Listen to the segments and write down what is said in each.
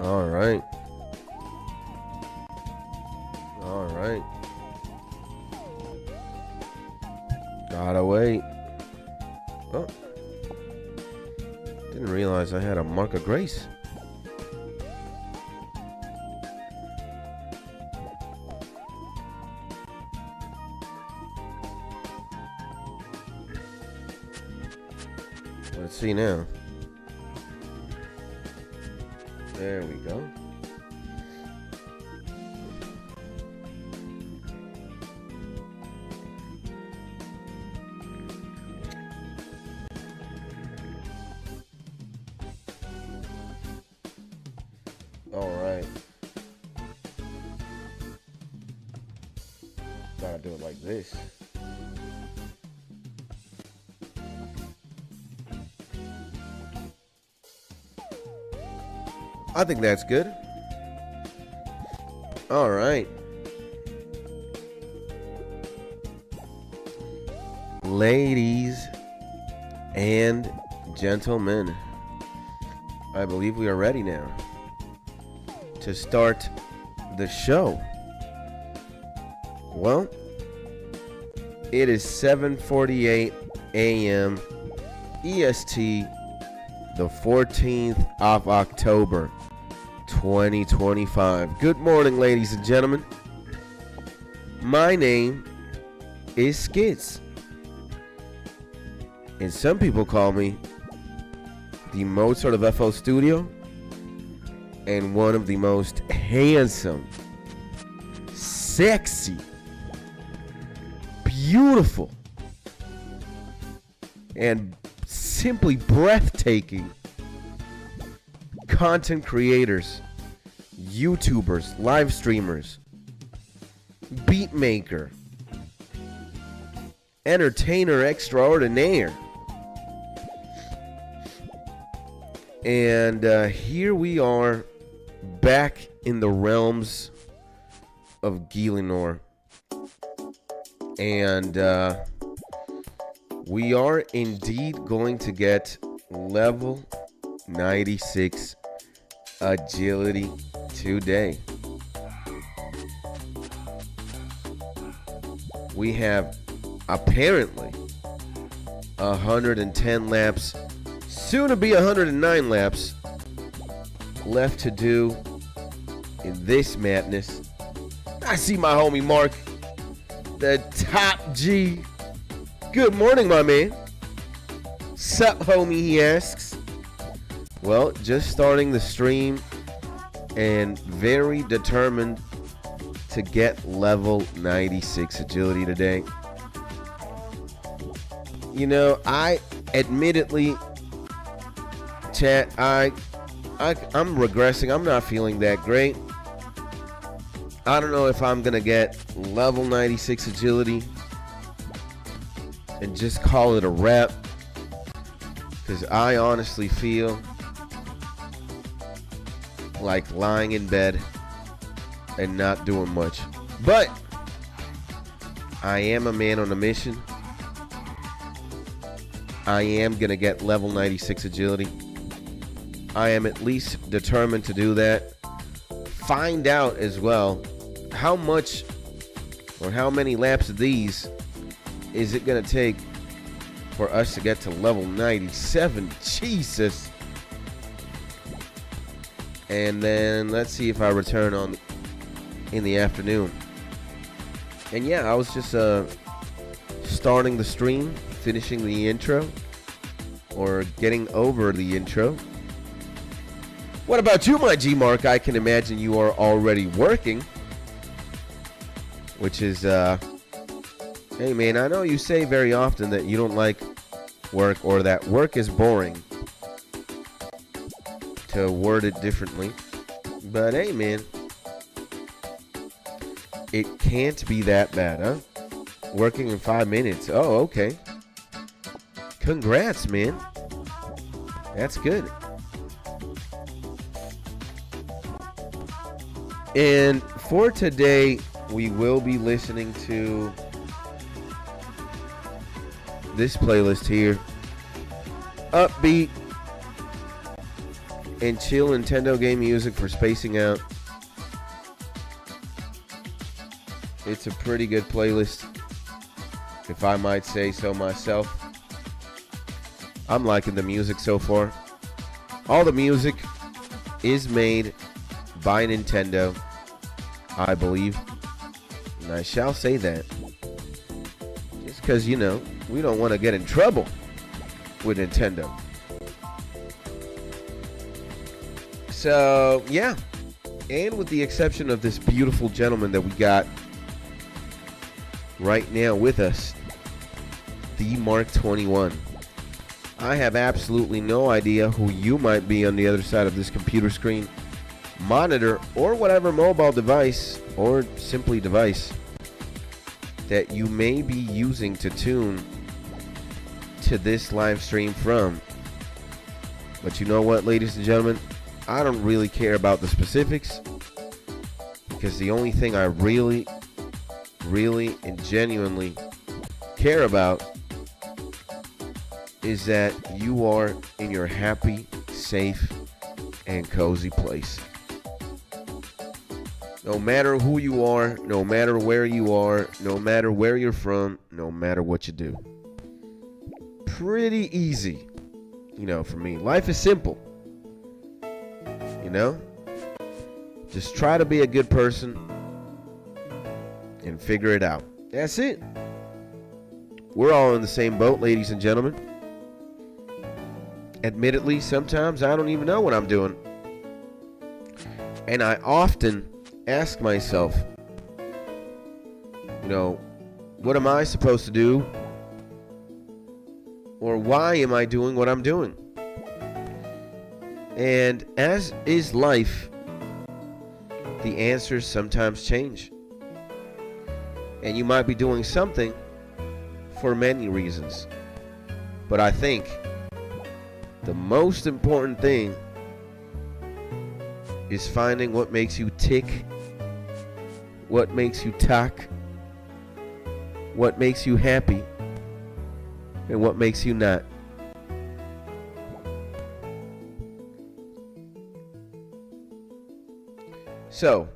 All right. All right. Gotta wait. Oh. Didn't realize I had a mark of grace. Let's see now. There we go. All right. Gotta do it like this. I think that's good. All right. Ladies and gentlemen, I believe we are ready now to start the show. Well, it is 7:48 a.m. EST, the 14th of October, 2025. Good morning, ladies and gentlemen. My name is Skits, and some people call me the Mozart of FL Studio and one of the most handsome, sexy, beautiful, and simply breathtaking content creators, YouTubers, live streamers, beat maker, entertainer extraordinaire. And here we are back in the realms of Gielinor. And we are indeed going to get level 96 agility today. We have apparently 110 laps, soon to be 109 laps left to do in this madness. I see my homie Mark, the top G. Good morning, my man. Sup, homie, he asks. Well, just starting the stream and very determined to get level 96 agility today. You know, I admittedly, chat, I'm regressing. I'm not feeling that great. I don't know if I'm going to get level 96 agility and just call it a wrap, because I honestly feel like lying in bed and not doing much. But I am a man on a mission. I am going to get level 96 agility. I am at least determined to do that. Find out as well how much or how many laps of these is it going to take for us to get to level 97? Jesus. And then let's see if I return on in the afternoon. And yeah, I was just starting the stream, finishing the intro, or getting over the intro. What about you, my G Mark? I can imagine you are already working, which is hey man, I know you say very often that you don't like work, or that work is boring, to word it differently. But hey man, it can't be that bad, huh? Working in 5 minutes. Oh, okay. Congrats, man. That's good. And for today, we will be listening to this playlist here. Upbeat and chill Nintendo game music for spacing out. It's a pretty good playlist, if I might say so myself. I'm liking the music so far. All the music is made by Nintendo, I believe. And I shall say that. Just because, you know, we don't want to get in trouble with Nintendo. So, yeah. And with the exception of this beautiful gentleman that we got right now with us, the Mark 21. I have absolutely no idea who you might be on the other side of this computer screen, monitor, or whatever mobile device or simply device that you may be using to tune to this live stream from. But you know what, ladies and gentlemen? I don't really care about the specifics, because the only thing I really and genuinely care about is that you are in your happy, safe, and cozy place. No matter who you are, no matter where you are, no matter where you're from, no matter what you do. Pretty easy, you know, for me. Life is simple, you know? Just try to be a good person and figure it out. That's it. We're all in the same boat, ladies and gentlemen. Admittedly, sometimes I don't even know what I'm doing. And I often ask myself, you know, what am I supposed to do? Or why am I doing what I'm doing? And as is life, the answers sometimes change. And you might be doing something for many reasons. But I think the most important thing is finding what makes you tick, what makes you talk, what makes you happy, and what makes you not. So,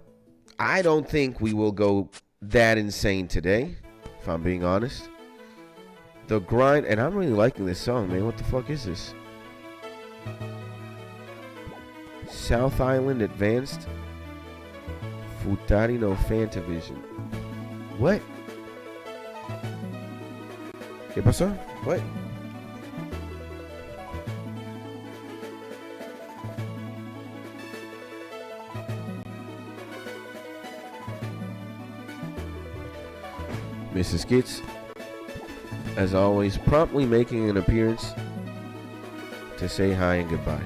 I don't think we will go that insane today, if I'm being honest. The grind, and I'm really liking this song, man. What the fuck is this? South Island Advanced Futari no Fantavision. What? ¿Qué pasó? What? Mrs. Skits, as always, promptly making an appearance to say hi and goodbye.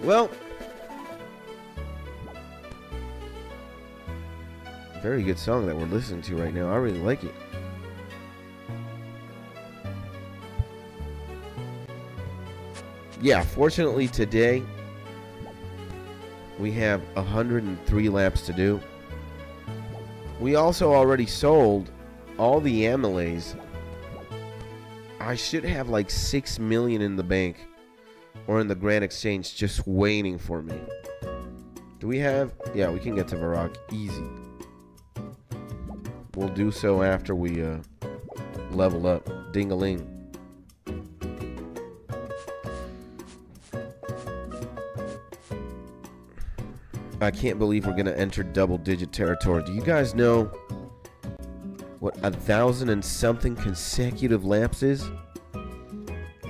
Well, very good song that we're listening to right now. I really like it. Yeah, fortunately today we have 103 laps to do. We also already sold all the Amelays. I should have like 6 million in the bank or in the Grand Exchange just waiting for me. Do we have? Yeah, we can get to Varrock easy. We'll do so after we level up. Ding-a-ling. I can't believe we're going to enter double-digit territory. Do you guys know what 1,000 and something consecutive laps is?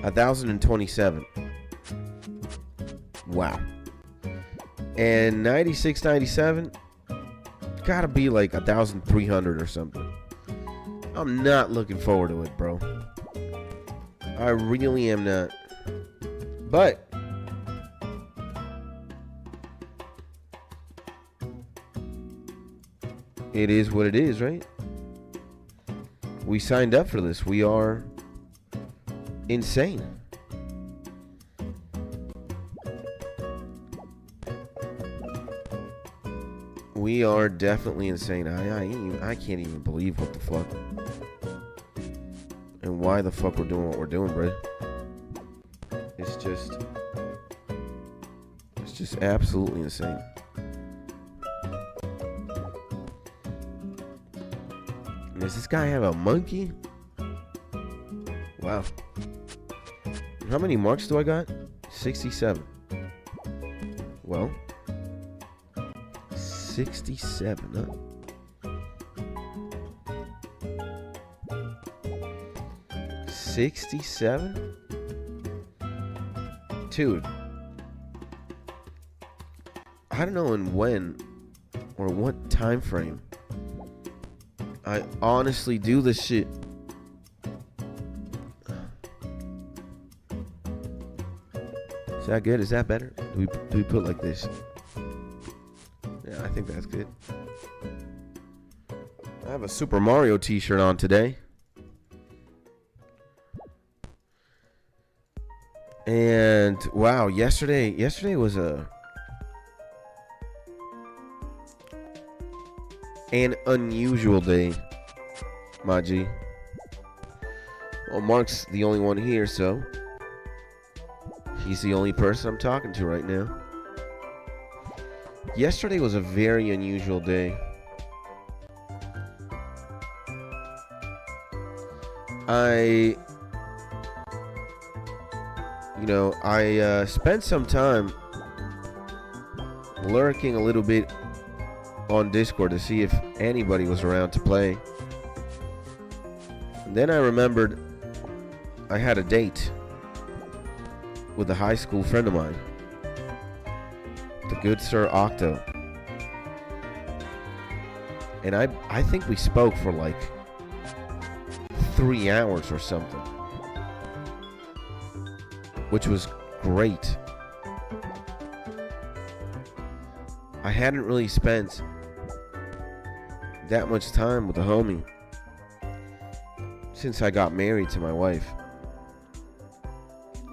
1,027. Wow. And 96, 97, gotta be like 1,300 or something. I'm not looking forward to it, bro. I really am not. But it is what it is, right? We signed up for this. We are insane. We are definitely insane. I can't even believe what the fuck. And why the fuck we're doing what we're doing, bro. It's just absolutely insane. And does this guy have a monkey? Wow. How many marks do I got? 67. Well, 67, huh? $67? Dude, I don't know in when or what time frame I honestly do this shit. Is that good? Is that better? Do we put like this? Yeah, I think that's good. I have a Super Mario t-shirt on today. And wow, yesterday was an unusual day, my G. Well, Mark's the only one here, so he's the only person I'm talking to right now. Yesterday was a very unusual day. I spent some time lurking a little bit on Discord to see if anybody was around to play. And then I remembered I had a date with a high school friend of mine, the good Sir Octo. And I think we spoke for like 3 hours or something, which was great. I hadn't really spent that much time with a homie since I got married to my wife.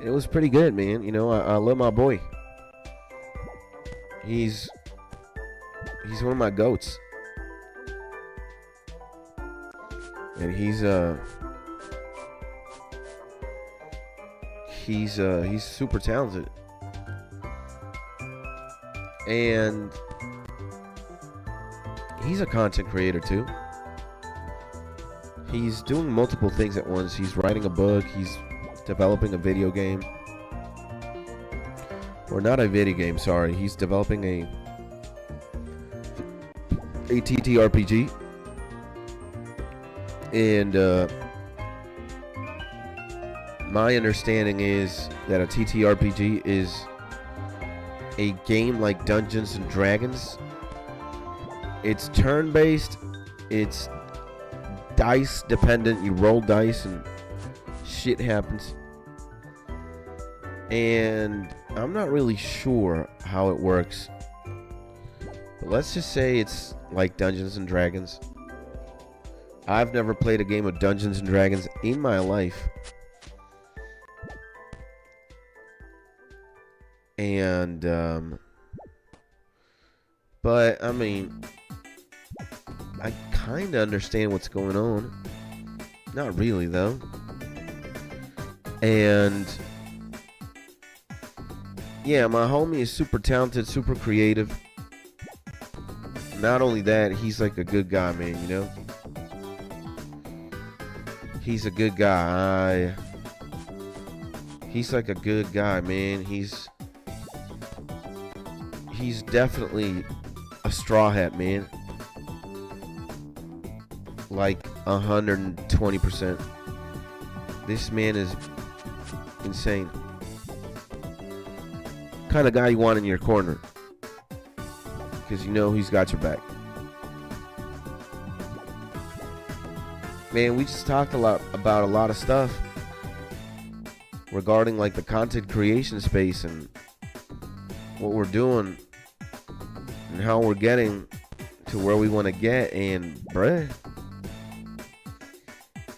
It was pretty good, man. You know, I love my boy. He's one of my goats. And he's super talented. And he's a content creator too. He's doing multiple things at once. He's writing a book, he's developing a video game. Or not a video game, sorry. He's developing a TTRPG. And my understanding is that a TTRPG is a game like Dungeons and Dragons. It's turn-based, it's dice dependent. You roll dice and shit happens. And I'm not really sure how it works, but let's just say it's like Dungeons and Dragons. I've never played a game of Dungeons and Dragons in my life. And but I mean, I kind of understand what's going on. Not really though. And yeah, my homie is super talented, super creative. Not only that, he's like a good guy, man, you know? He's a good guy. He's like a good guy, man. He's definitely a straw hat, man. Like 120%. This man is insane. Kind of guy you want in your corner, because you know he's got your back. Man, we just talked about a lot of stuff regarding like the content creation space and what we're doing and how we're getting to where we want to get. And bruh,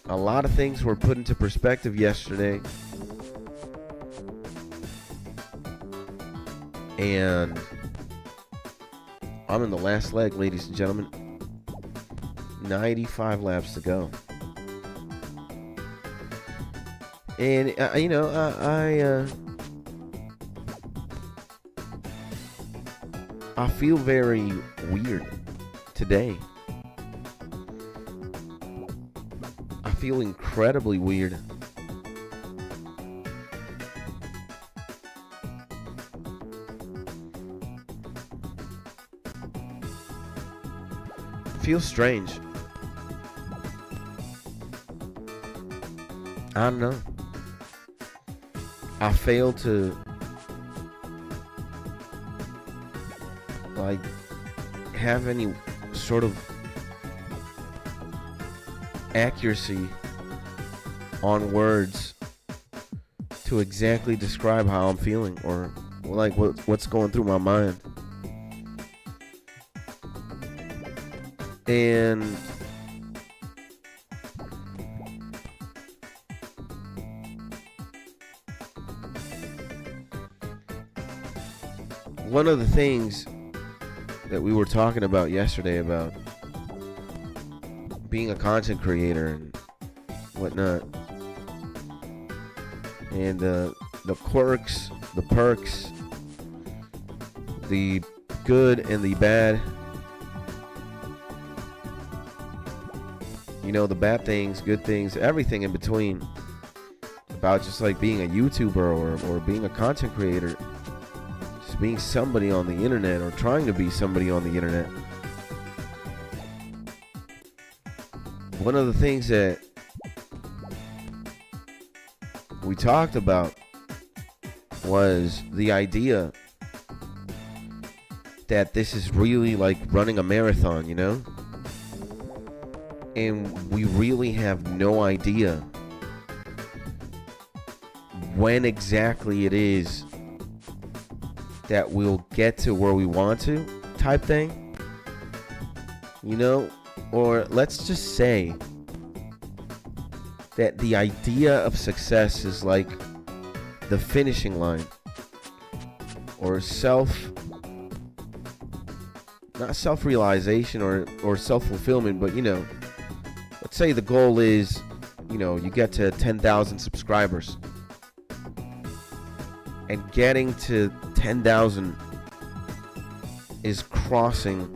a lot of things were put into perspective yesterday. And I'm in the last leg, ladies and gentlemen. 95 laps to go. And, I feel very weird today. I feel incredibly weird. Feels strange. I don't know. I fail to like have any sort of accuracy on words to exactly describe how I'm feeling or like what's going through my mind. And one of the things that we were talking about yesterday about being a content creator and whatnot, and the quirks, the perks, the good and the bad. You know, the bad things, good things, everything in between. About just like being a YouTuber or being a content creator. Just being somebody on the internet or trying to be somebody on the internet. One of the things that we talked about was the idea that this is really like running a marathon, you know? And we really have no idea when exactly it is that we'll get to where we want to, type thing. You know? Or let's just say that the idea of success is like the finishing line. Or not self-realization or self-fulfillment, but you know, let's say the goal is, you know, you get to 10,000 subscribers. And getting to 10,000 is crossing,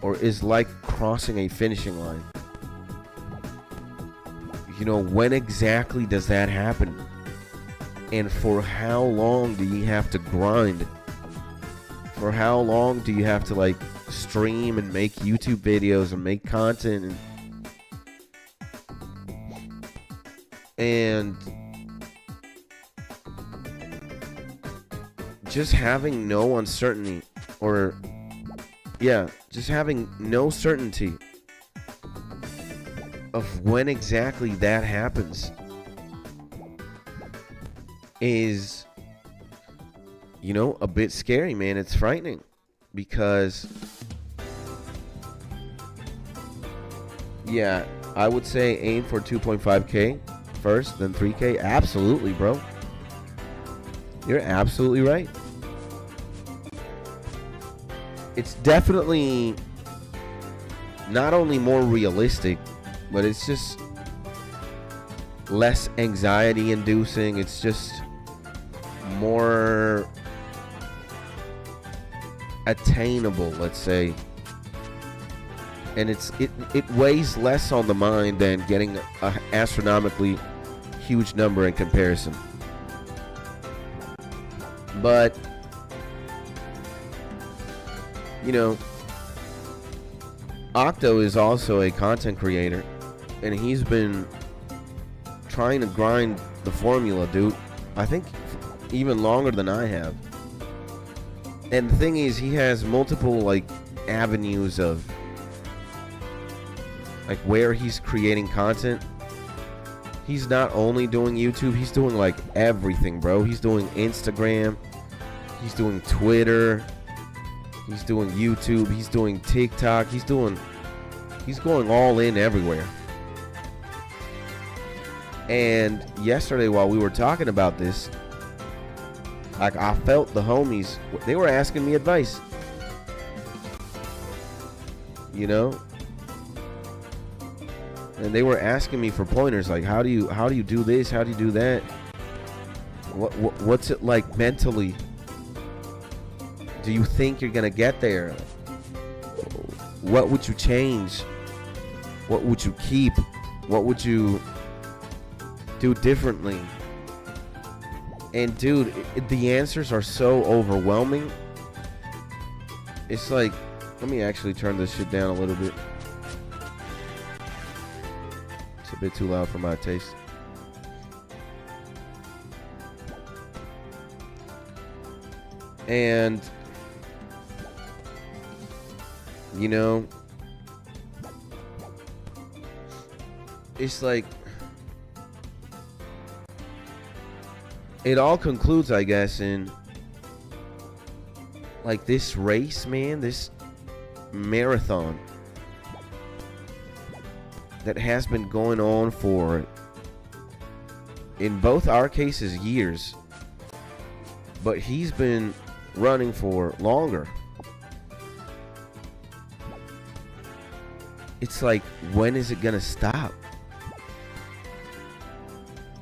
or is like crossing a finishing line. You know, when exactly does that happen? And for how long do you have to grind? For how long do you have to like stream and make YouTube videos and make content and just having no uncertainty, or just having no certainty of when exactly that happens is, you know, a bit scary, man. It's frightening because, yeah, I would say aim for 2.5K first, then 3K. Absolutely, bro. You're absolutely right. It's definitely not only more realistic, but it's just less anxiety inducing. It's just more attainable, let's say. And it weighs less on the mind than getting an astronomically huge number in comparison. But you know, Octo is also a content creator, and he's been trying to grind the formula, dude. I think even longer than I have. And the thing is, he has multiple like avenues of like where he's creating content. He's not only doing YouTube, he's doing like everything, bro. He's doing Instagram, he's doing Twitter, he's doing YouTube, he's doing TikTok, he's going all in everywhere. And yesterday while we were talking about this, like I felt the homies, they were asking me advice. You know? And they were asking me for pointers, like how do you do this, how do you do that? What's it like mentally Do you think you're going to get there? What would you change? What would you keep? What would you do differently? And dude, the answers are so overwhelming. It's like, let me actually turn this shit down a little bit. It's a bit too loud for my taste. And, you know, it's like, it all concludes, I guess, in like this race, man, this marathon that has been going on for, in both our cases, years, but he's been running for longer. It's like, when is it gonna stop?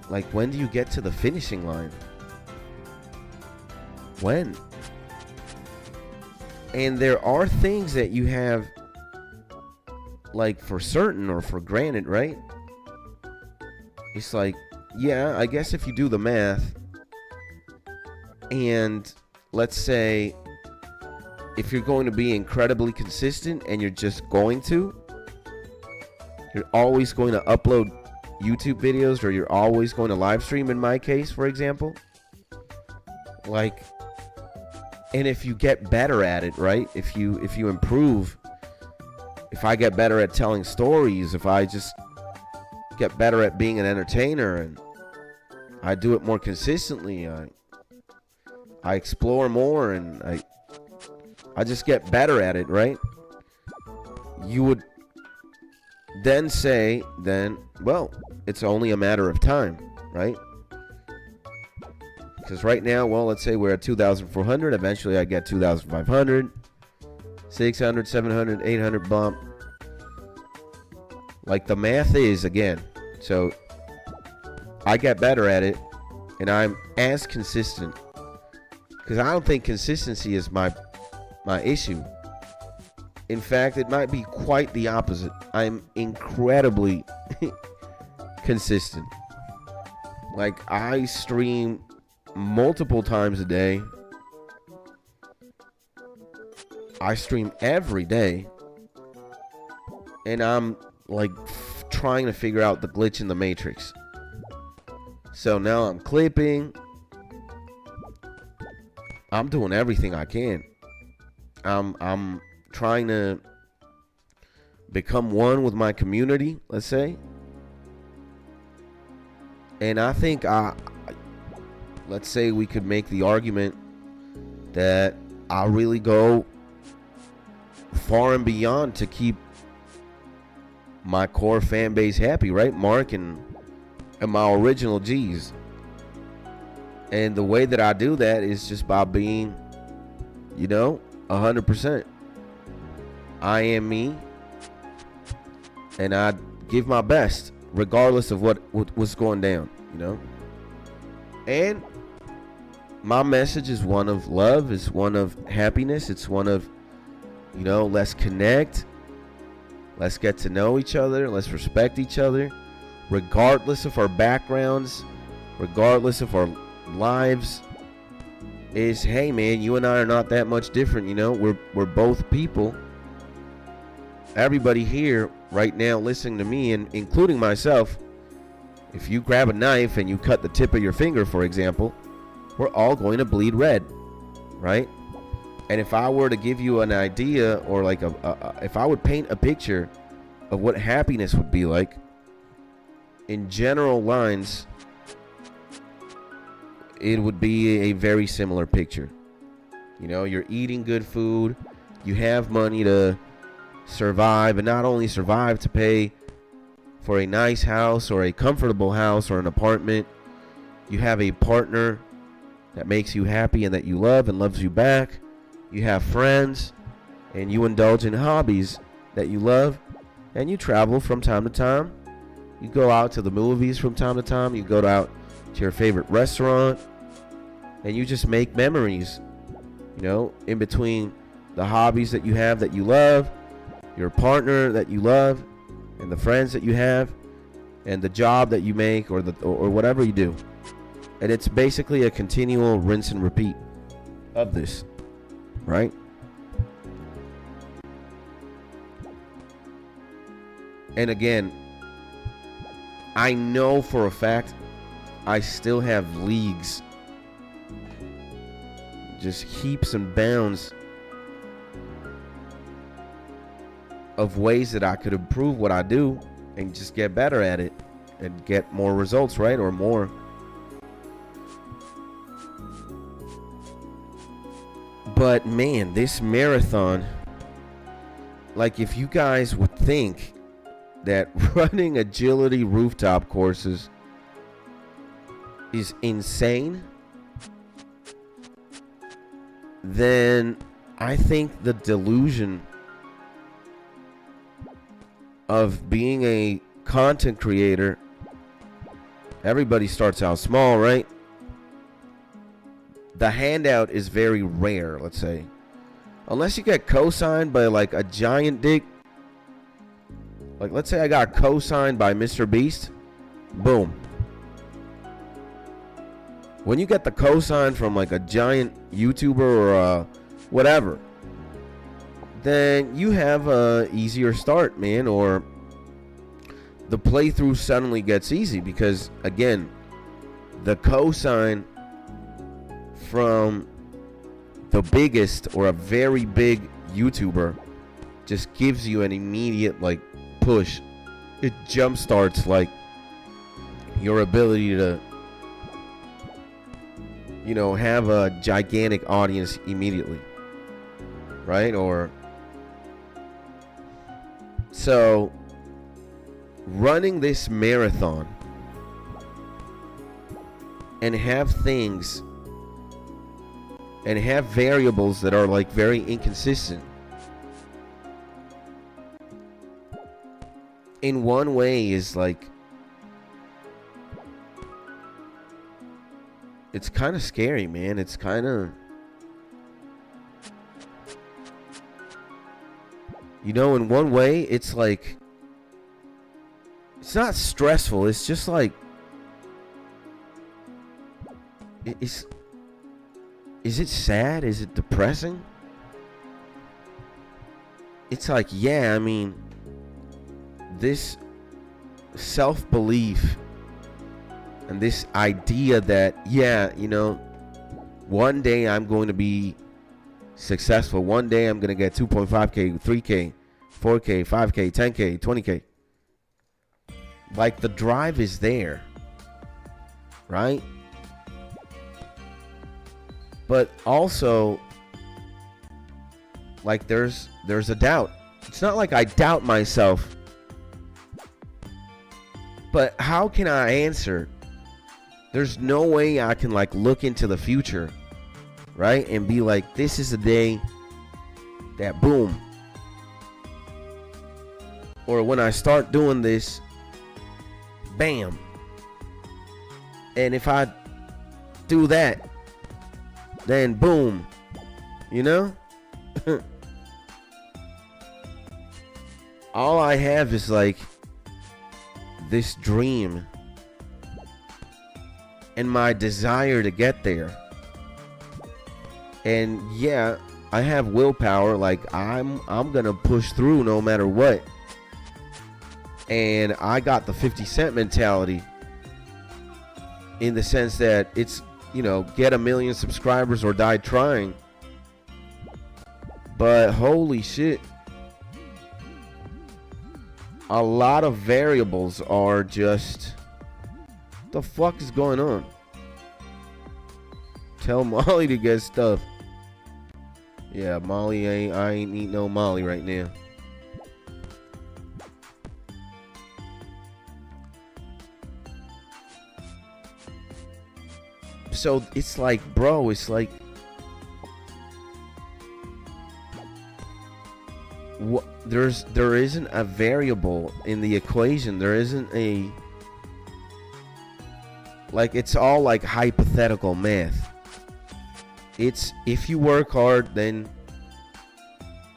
Like, when do you get to the finishing line? When? And there are things that you have, like, for certain or for granted, right? It's like, yeah, I guess if you do the math, and let's say if you're going to be incredibly consistent and you're just going to, you're always going to upload YouTube videos, or you're always going to live stream, in my case, for example. Like, and if you get better at it, right? If you improve, if I get better at telling stories, if I just get better at being an entertainer, and I do it more consistently, I explore more, and I just get better at it, right? You would then say, well, it's only a matter of time, right? Because right now, well, let's say we're at 2,400. Eventually, I get 2,500, 600, 700, 800 bump. Like, the math is, again, so I get better at it, and I'm as consistent. Because I don't think consistency is my issue. In fact, it might be quite the opposite. I'm incredibly consistent. Like, I stream multiple times a day. I stream every day. And I'm like trying to figure out the glitch in the matrix. So now I'm clipping. I'm doing everything I can. I'm trying to become one with my community, let's say. And I think let's say we could make the argument that I really go far and beyond to keep my core fan base happy, right? Mark and my original G's. And the way that I do that is just by being, 100%. I am me, and I give my best regardless of what's going down, And my message is one of love, it's one of happiness, it's one of, let's connect, let's get to know each other, let's respect each other, regardless of our backgrounds, regardless of our lives. Is, hey man, you and I are not that much different, we're both people. Everybody here right now listening to me, and including myself, if you grab a knife and you cut the tip of your finger, for example, we're all going to bleed red, right? And if I were to give you an idea, or like if I would paint a picture of what happiness would be like, in general lines, it would be a very similar picture. You're eating good food, you have money to survive, and not only survive, to pay for a nice house or a comfortable house or an apartment. You have a partner that makes you happy and that you love and loves you back. You have friends, and you indulge in hobbies that you love, and you travel from time to time. You go out to the movies from time to time. You go out to your favorite restaurant, and you just make memories. in between the hobbies that you have that you love, your partner that you love, and the friends that you have, and the job that you make, or whatever you do. And it's basically a continual rinse and repeat of this, right? And again, I know for a fact I still have leagues, just heaps and bounds of ways that I could improve what I do and just get better at it and get more results, right? Or more. But man, this marathon, like, if you guys would think that running agility rooftop courses is insane, then I think the delusion of being a content creator, everybody starts out small, right? The handout is very rare, let's say. Unless you get co-signed by like a giant dick. Like, let's say I got co-signed by Mr. Beast. Boom. When you get the cosign from like a giant YouTuber or whatever, then you have a easier start, man. Or the playthrough suddenly gets easy because, again, the cosign from the biggest or a very big YouTuber just gives you an immediate like push. It jumpstarts like your ability to, have a gigantic audience immediately, right? Or so running this marathon and have things and have variables that are like very inconsistent in one way is like, it's kind of scary, man. It's kind of, in one way, it's like, it's not stressful. It's just like, is it sad? Is it depressing? It's like, yeah, I mean, this self-belief and this idea that, yeah, one day I'm going to be successful. One day I'm going to get 2.5K, 3K, 4K, 5K, 10K, 20K. Like, the drive is there, right? But also, like, there's a doubt. It's not like I doubt myself, but how can I answer? There's no way I can like look into the future, right? And be like, this is the day that boom. Or when I start doing this, bam. And if I do that, then boom. All I have is like this dream and my desire to get there. And yeah, I have willpower. Like, I'm gonna push through no matter what. And I got the 50 Cent mentality, in the sense that it's, get 1 million subscribers or die trying. But holy shit, a lot of variables are just, the fuck is going on? Tell Molly to get stuff. Yeah, Molly I ain't eat no Molly right now. So it's like, bro, it's like, there isn't a variable in the equation. There isn't a, like, it's all like hypothetical math. It's if you work hard, then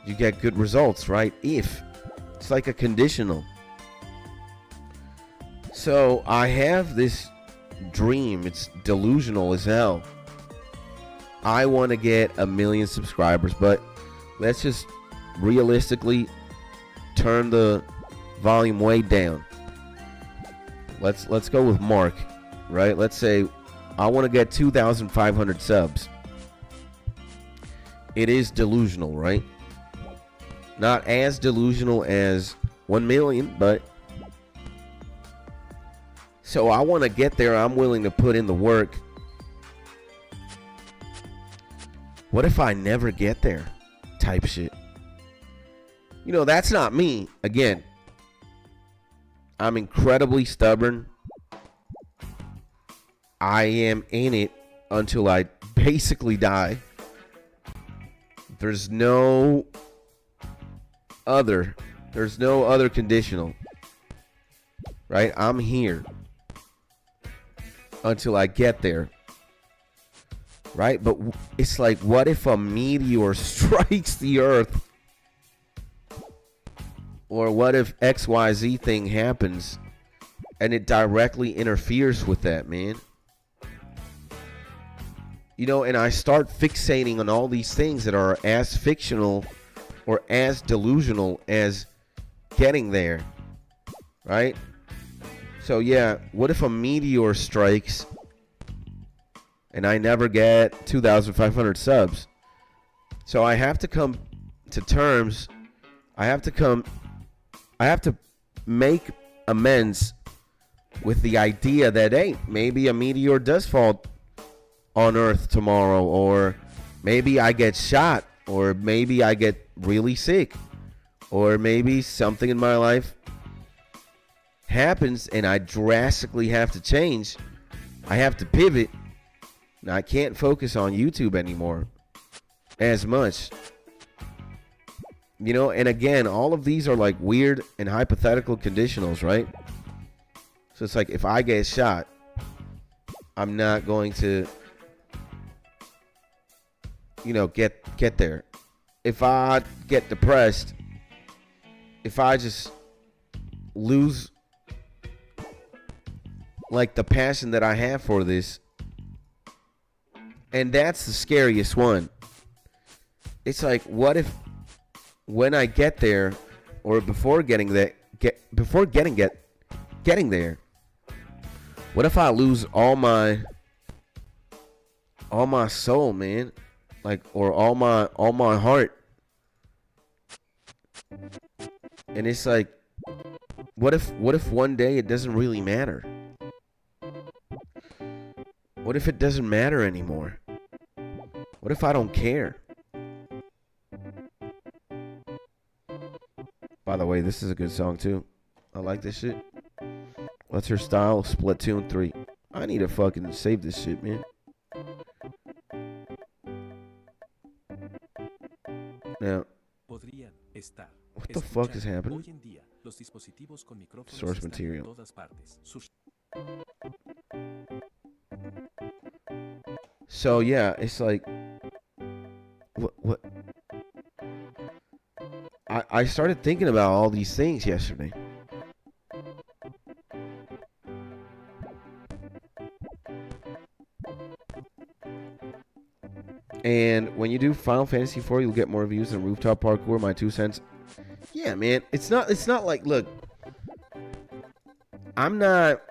you get good results, right? If. It's like a conditional. So I have this dream. It's delusional as hell. I want to get 1 million subscribers, but let's just realistically turn the volume way down. Let's go with Mark, right? Let's say I want to get 2,500 subs. It is delusional, right? Not as delusional as 1 million, but so I want to get there. I'm willing to put in the work. What if I never get there? Type shit. You know, that's not me. Again, I'm incredibly stubborn. I am in it until I basically die. There's no other conditional. Right? I'm here until I get there. Right? But it's like, what if a meteor strikes the earth? Or what if XYZ thing happens and it directly interferes with that, man? You know, and I start fixating on all these things that are as fictional or as delusional as getting there, right? So yeah, what if a meteor strikes and I never get 2,500 subs? So I have to come to terms. I have to make amends with the idea that, hey, maybe a meteor does fall on Earth tomorrow, or maybe I get shot, or maybe I get really sick, or maybe something in my life happens and I drastically have to change. I have to pivot. Now, I can't focus on YouTube anymore as much. You know, and again, all of these are like weird and hypothetical conditionals, right? So it's like, if I get shot, I'm not going to, you know, get there. If I get depressed, if I just lose like the passion that I have for this, and that's the scariest one. It's like, what if when I get there, or before getting there, getting there, what if I lose all my soul, man? Like, or all my heart. And it's like, what if one day it doesn't really matter? What if it doesn't matter anymore? What if I don't care? By the way, this is a good song too. I like this shit. What's Her Style? Splatoon 3. I need to fucking save this shit, man. Now, what the fuck is happening? Source material. So yeah, it's like, what? I started thinking about all these things yesterday. And when you do Final Fantasy IV, you'll get more views than Rooftop Parkour. My 2 cents. Yeah, man. It's not like, look, I'm not.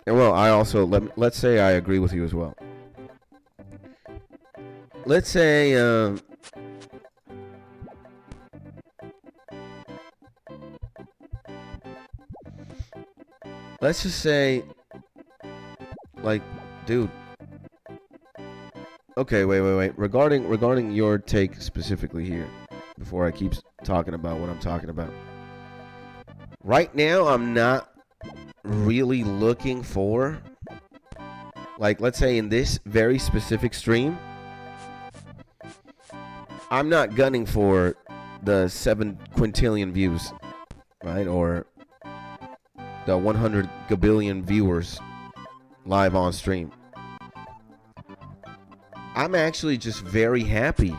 Well, I also let's say I agree with you as well. Let's say let's just say, like, dude. Okay, wait. Regarding your take specifically here, before I keep talking about what I'm talking about. Right now, I'm not really looking for, like, let's say in this very specific stream, I'm not gunning for the 7 quintillion views, right? Or the 100 gabillion viewers. live on stream. I'm actually just very happy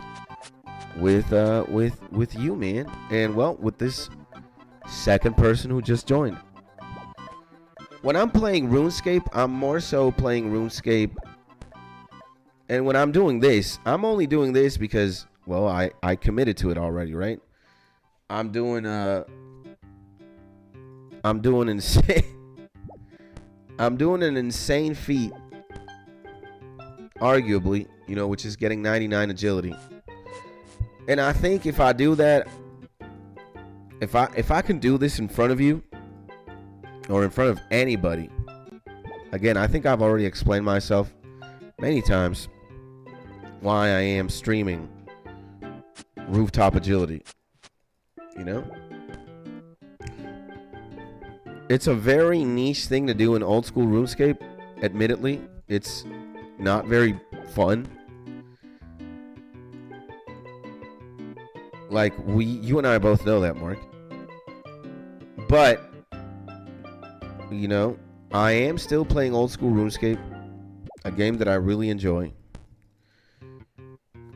with you, man. And well, with this second person who just joined. When I'm playing RuneScape, I'm more so playing RuneScape. And when I'm doing this, I'm only doing this because, well, I committed to it already, right? I'm doing insane. I'm doing an insane feat, arguably, you know, which is getting 99 agility. And I think if I do that, if I can do this in front of you or in front of anybody, again, I think I've already explained myself many times why I am streaming rooftop agility. You know? It's a very niche thing to do in old school RuneScape. Admittedly, it's not very fun. Like, you and I both know that, Mark. But, you know, I am still playing old school RuneScape, a game that I really enjoy.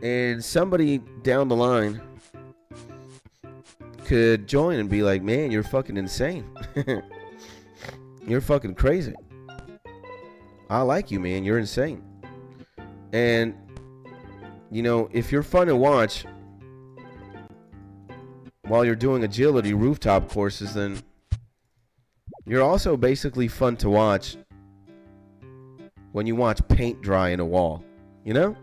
And somebody down the line could join and be like, man, you're fucking insane. You're fucking crazy. I like you, man. You're insane. And, you know, if you're fun to watch while you're doing agility rooftop courses, then you're also basically fun to watch when you watch paint dry in a wall. You know?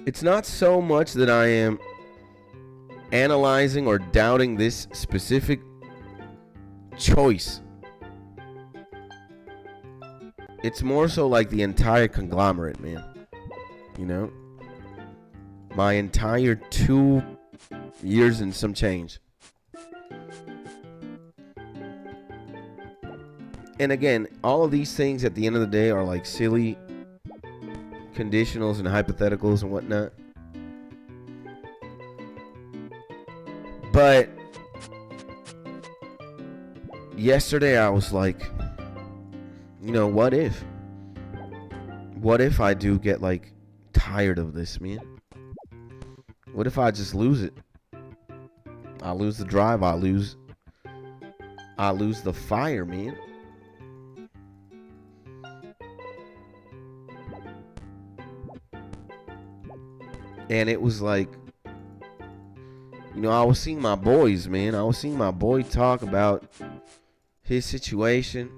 It's not so much that I am analyzing or doubting this specific choice. It's more so like the entire conglomerate, man. You know? My entire 2 years and some change. And again, all of these things at the end of the day are like silly conditionals and hypotheticals and whatnot. But yesterday I was like, you know, what if? What if I do get like tired of this, man? What if I just lose it? I lose the drive, I lose the fire, man. And it was like, you know, I was seeing my boys, man. I was seeing my boy talk about his situation.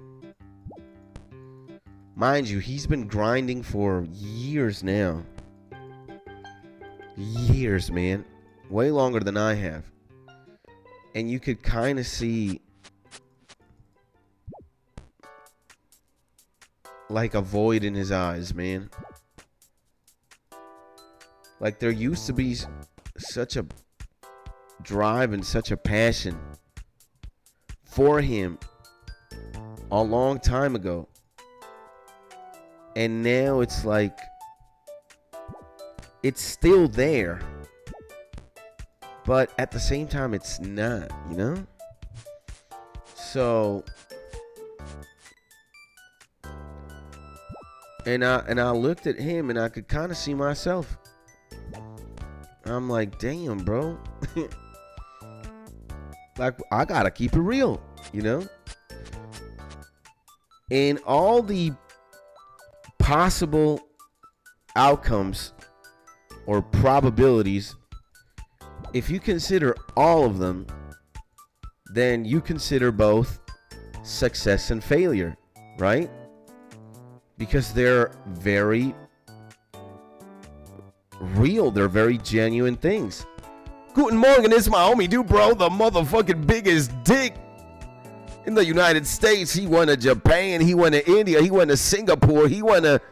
Mind you, he's been grinding for years now. Years, man. Way longer than I have. And you could kind of see like a void in his eyes, man. Like there used to be such a drive and such a passion for him a long time ago. And now it's like it's still there. But at the same time it's not, you know? So and I looked at him and I could kind of see myself. I'm like, damn, bro. Like, I gotta keep it real, you know? And all the possible outcomes or probabilities, if you consider all of them, then you consider both success and failure, right? Because they're very real. They're very genuine things. Guten Morgen, it's my homie, dude, bro. The motherfucking biggest dick in the United States. He went to Japan. He went to India. He went to Singapore. He went to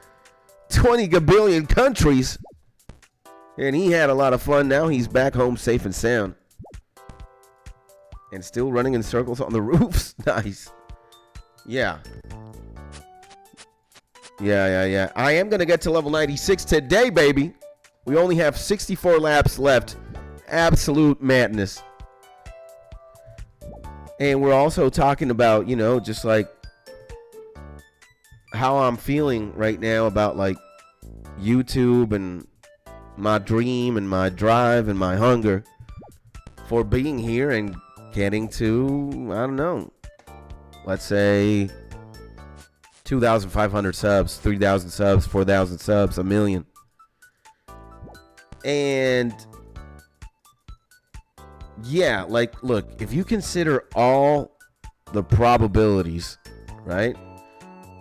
20 gabillion countries. And he had a lot of fun. Now he's back home safe and sound. And still running in circles on the roofs. Nice. Yeah. Yeah. I am going to get to level 96 today, baby. We only have 64 laps left. Absolute madness. And we're also talking about, you know, just like how I'm feeling right now about like YouTube and my dream and my drive and my hunger for being here and getting to, I don't know, let's say 2,500 subs, 3,000 subs, 4,000 subs, a million. And yeah, like, look, if you consider all the probabilities, right,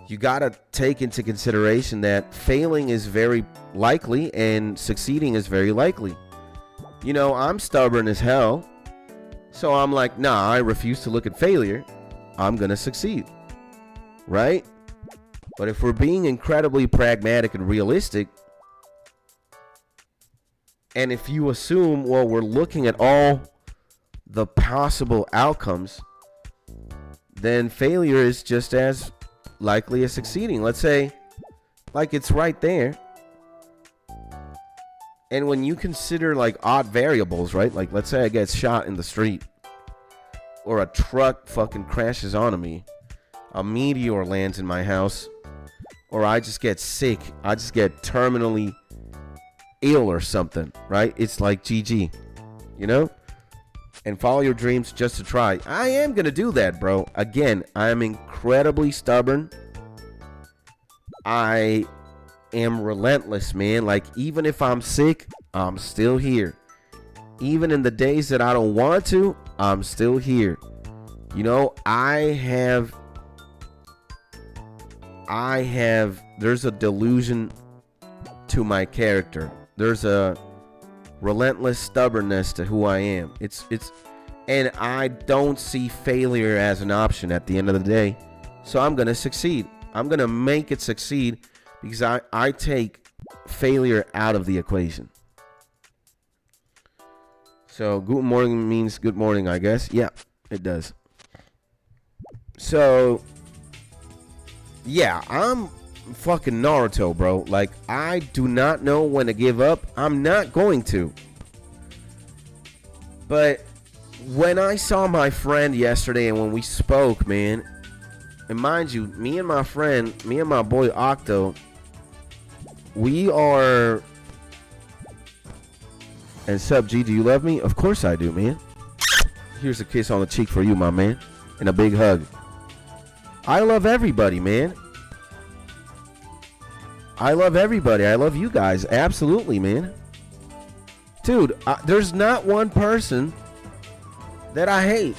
you got to take into consideration that failing is very likely and succeeding is very likely. You know, I'm stubborn as hell. So I'm like, nah, I refuse to look at failure. I'm going to succeed. Right? But if we're being incredibly pragmatic and realistic, and if you assume, well, we're looking at all the possible outcomes, then failure is just as likely as succeeding. Let's say, like, it's right there. And when you consider like odd variables, right? Like, let's say I get shot in the street, or a truck fucking crashes onto me, a meteor lands in my house, or I just get sick, I just get terminally ill or something, right? It's like GG, you know? And follow your dreams just to try. I am gonna do that, bro. Again, I am incredibly stubborn. I am relentless, man. Like, even if I'm sick, I'm still here. Even in the days that I don't want to, I'm still here. You know, there's a delusion to my character. There's a relentless stubbornness to who I am. And I don't see failure as an option at the end of the day. So I'm going to succeed. I'm going to make it succeed because I take failure out of the equation. So good morning means good morning, I guess. Yeah, it does. So yeah, I'm fucking Naruto, bro. Like, I do not know when to give up. I'm not going to. But when I saw my friend yesterday and when we spoke, man, and mind you, me and my boy Octo, we are... And Sub G, do you love me? Of course I do, man. Here's a kiss on the cheek for you, my man. And a big hug. I love everybody, man. I love everybody. I love you guys. Absolutely, man. Dude, there's not one person that I hate.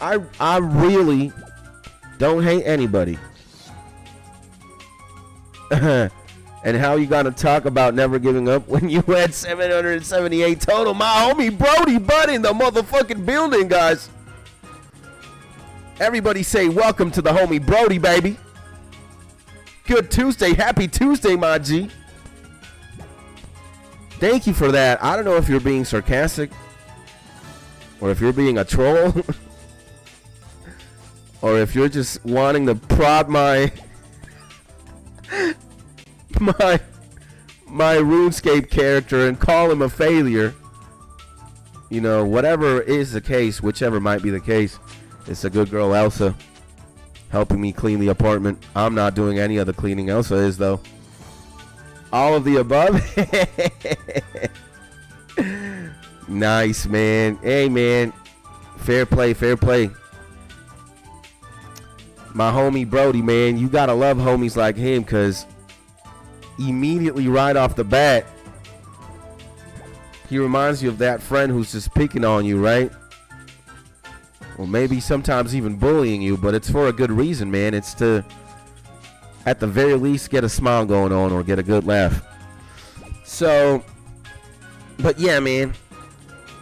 I really don't hate anybody. And how you gotta talk about never giving up when you had 778 total? My homie Brody Butt in the motherfucking building, guys. Everybody say welcome to the homie Brody, baby. Good Tuesday. Happy Tuesday, my G. Thank you for that. I don't know if you're being sarcastic or if you're being a troll or if you're just wanting to prod my RuneScape character and call him a failure. You know, whatever is the case, whichever might be the case, it's a good girl Elsa helping me clean the apartment. I'm not doing any of the cleaning. Elsa is, though. All of the above. Nice, man. Hey, man. Fair play, fair play. My homie Brody, man. You gotta love homies like him, because immediately right off the bat, he reminds you of that friend who's just picking on you, right? Or maybe sometimes even bullying you, but it's for a good reason, man. It's to, at the very least, get a smile going on or get a good laugh. So, but yeah, man.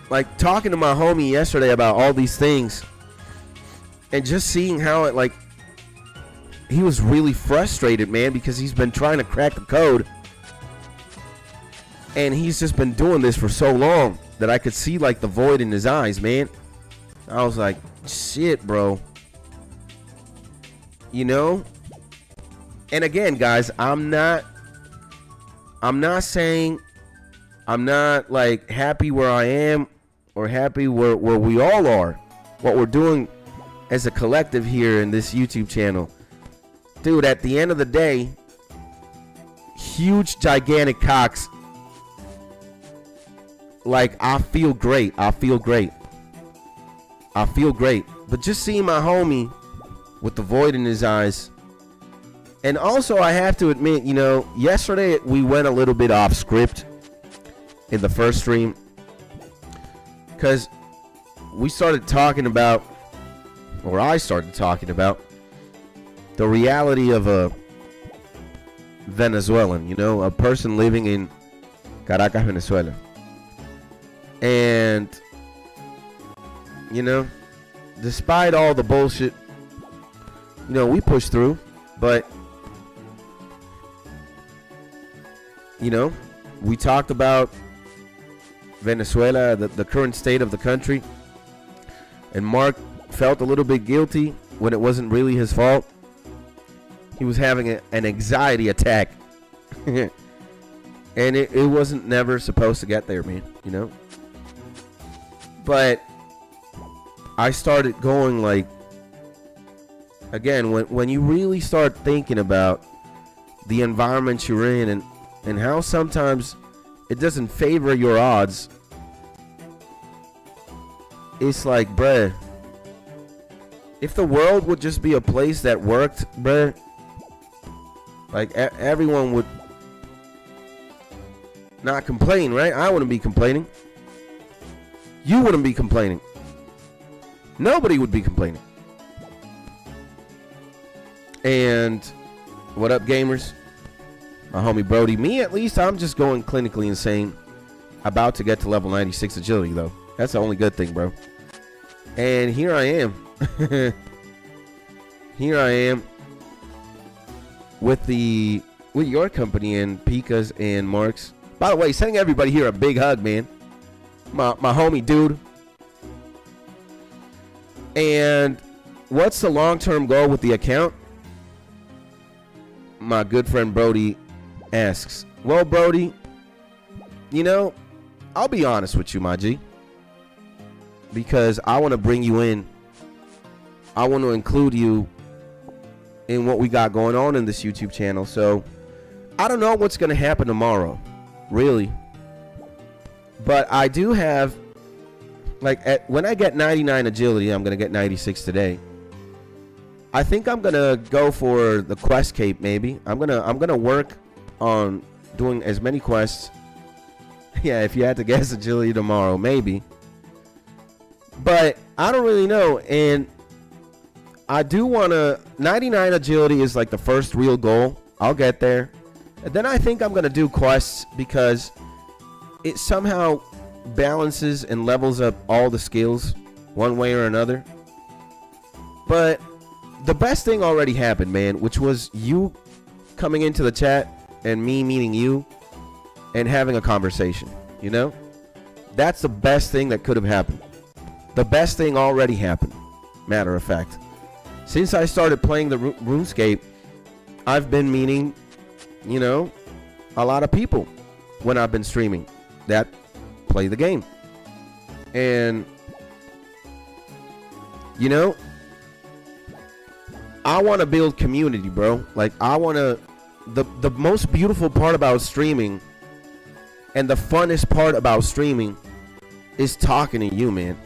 Like, talking to my homie yesterday about all these things and just seeing how it, like, he was really frustrated, man, because he's been trying to crack the code. And he's just been doing this for so long that I could see, like, the void in his eyes, man. I was like, shit, bro. You know? And again, guys, I'm not saying I'm not, like, happy where I am or happy where we all are. What we're doing as a collective here in this YouTube channel. dude, at the end of the day, huge, gigantic cocks. Like, I feel great. I feel great. But just seeing my homie with the void in his eyes. And also, I have to admit, you know, yesterday we went a little bit off script in the first stream. Because we started talking about, or I started talking about, the reality of a Venezuelan, you know, a person living in Caracas, Venezuela. And, you know, despite all the bullshit, you know, we pushed through, but, you know, we talked about Venezuela, the current state of the country, and Mark felt a little bit guilty when it wasn't really his fault. He was having an anxiety attack. And it wasn't never supposed to get there, man, you know? But I started going like, again, when you really start thinking about the environment you're in and how sometimes it doesn't favor your odds, it's like, bruh, if the world would just be a place that worked, bruh, like everyone would not complain, right? I wouldn't be complaining. You wouldn't be complaining. Nobody would be complaining. And what up, gamers? My homie Brody. Me, at least, I'm just going clinically insane. About to get to level 96 agility, though. That's the only good thing, bro. And here I am. Here I am with your company and Pika's and Mark's. By the way, sending everybody here a big hug, man. My homie dude. And what's the long-term goal with the account? My good friend Brody asks. Well, Brody, you know, I'll be honest with you, my G. Because I want to bring you in. I want to include you in what we got going on in this YouTube channel. So, I don't know what's going to happen tomorrow. Really. But I do have, like, when I get 99 agility, I'm going to get 96 today. I think I'm going to go for the quest cape, maybe. I'm going to work on doing as many quests. Yeah, if you had to guess agility tomorrow, maybe. But I don't really know. And I do want to, 99 agility is like the first real goal. I'll get there. And then I think I'm going to do quests because it somehow balances and levels up all the skills one way or another. But the best thing already happened, man, which was you coming into the chat and me meeting you and having a conversation, you know? That's the best thing that could have happened. The best thing already happened, matter of fact. Since I started playing the RuneScape, I've been meeting, you know, a lot of people when I've been streaming that play the game. And, you know, I want to build community, bro. Like, I want to, the most beautiful part about streaming and the funnest part about streaming is talking to you, man.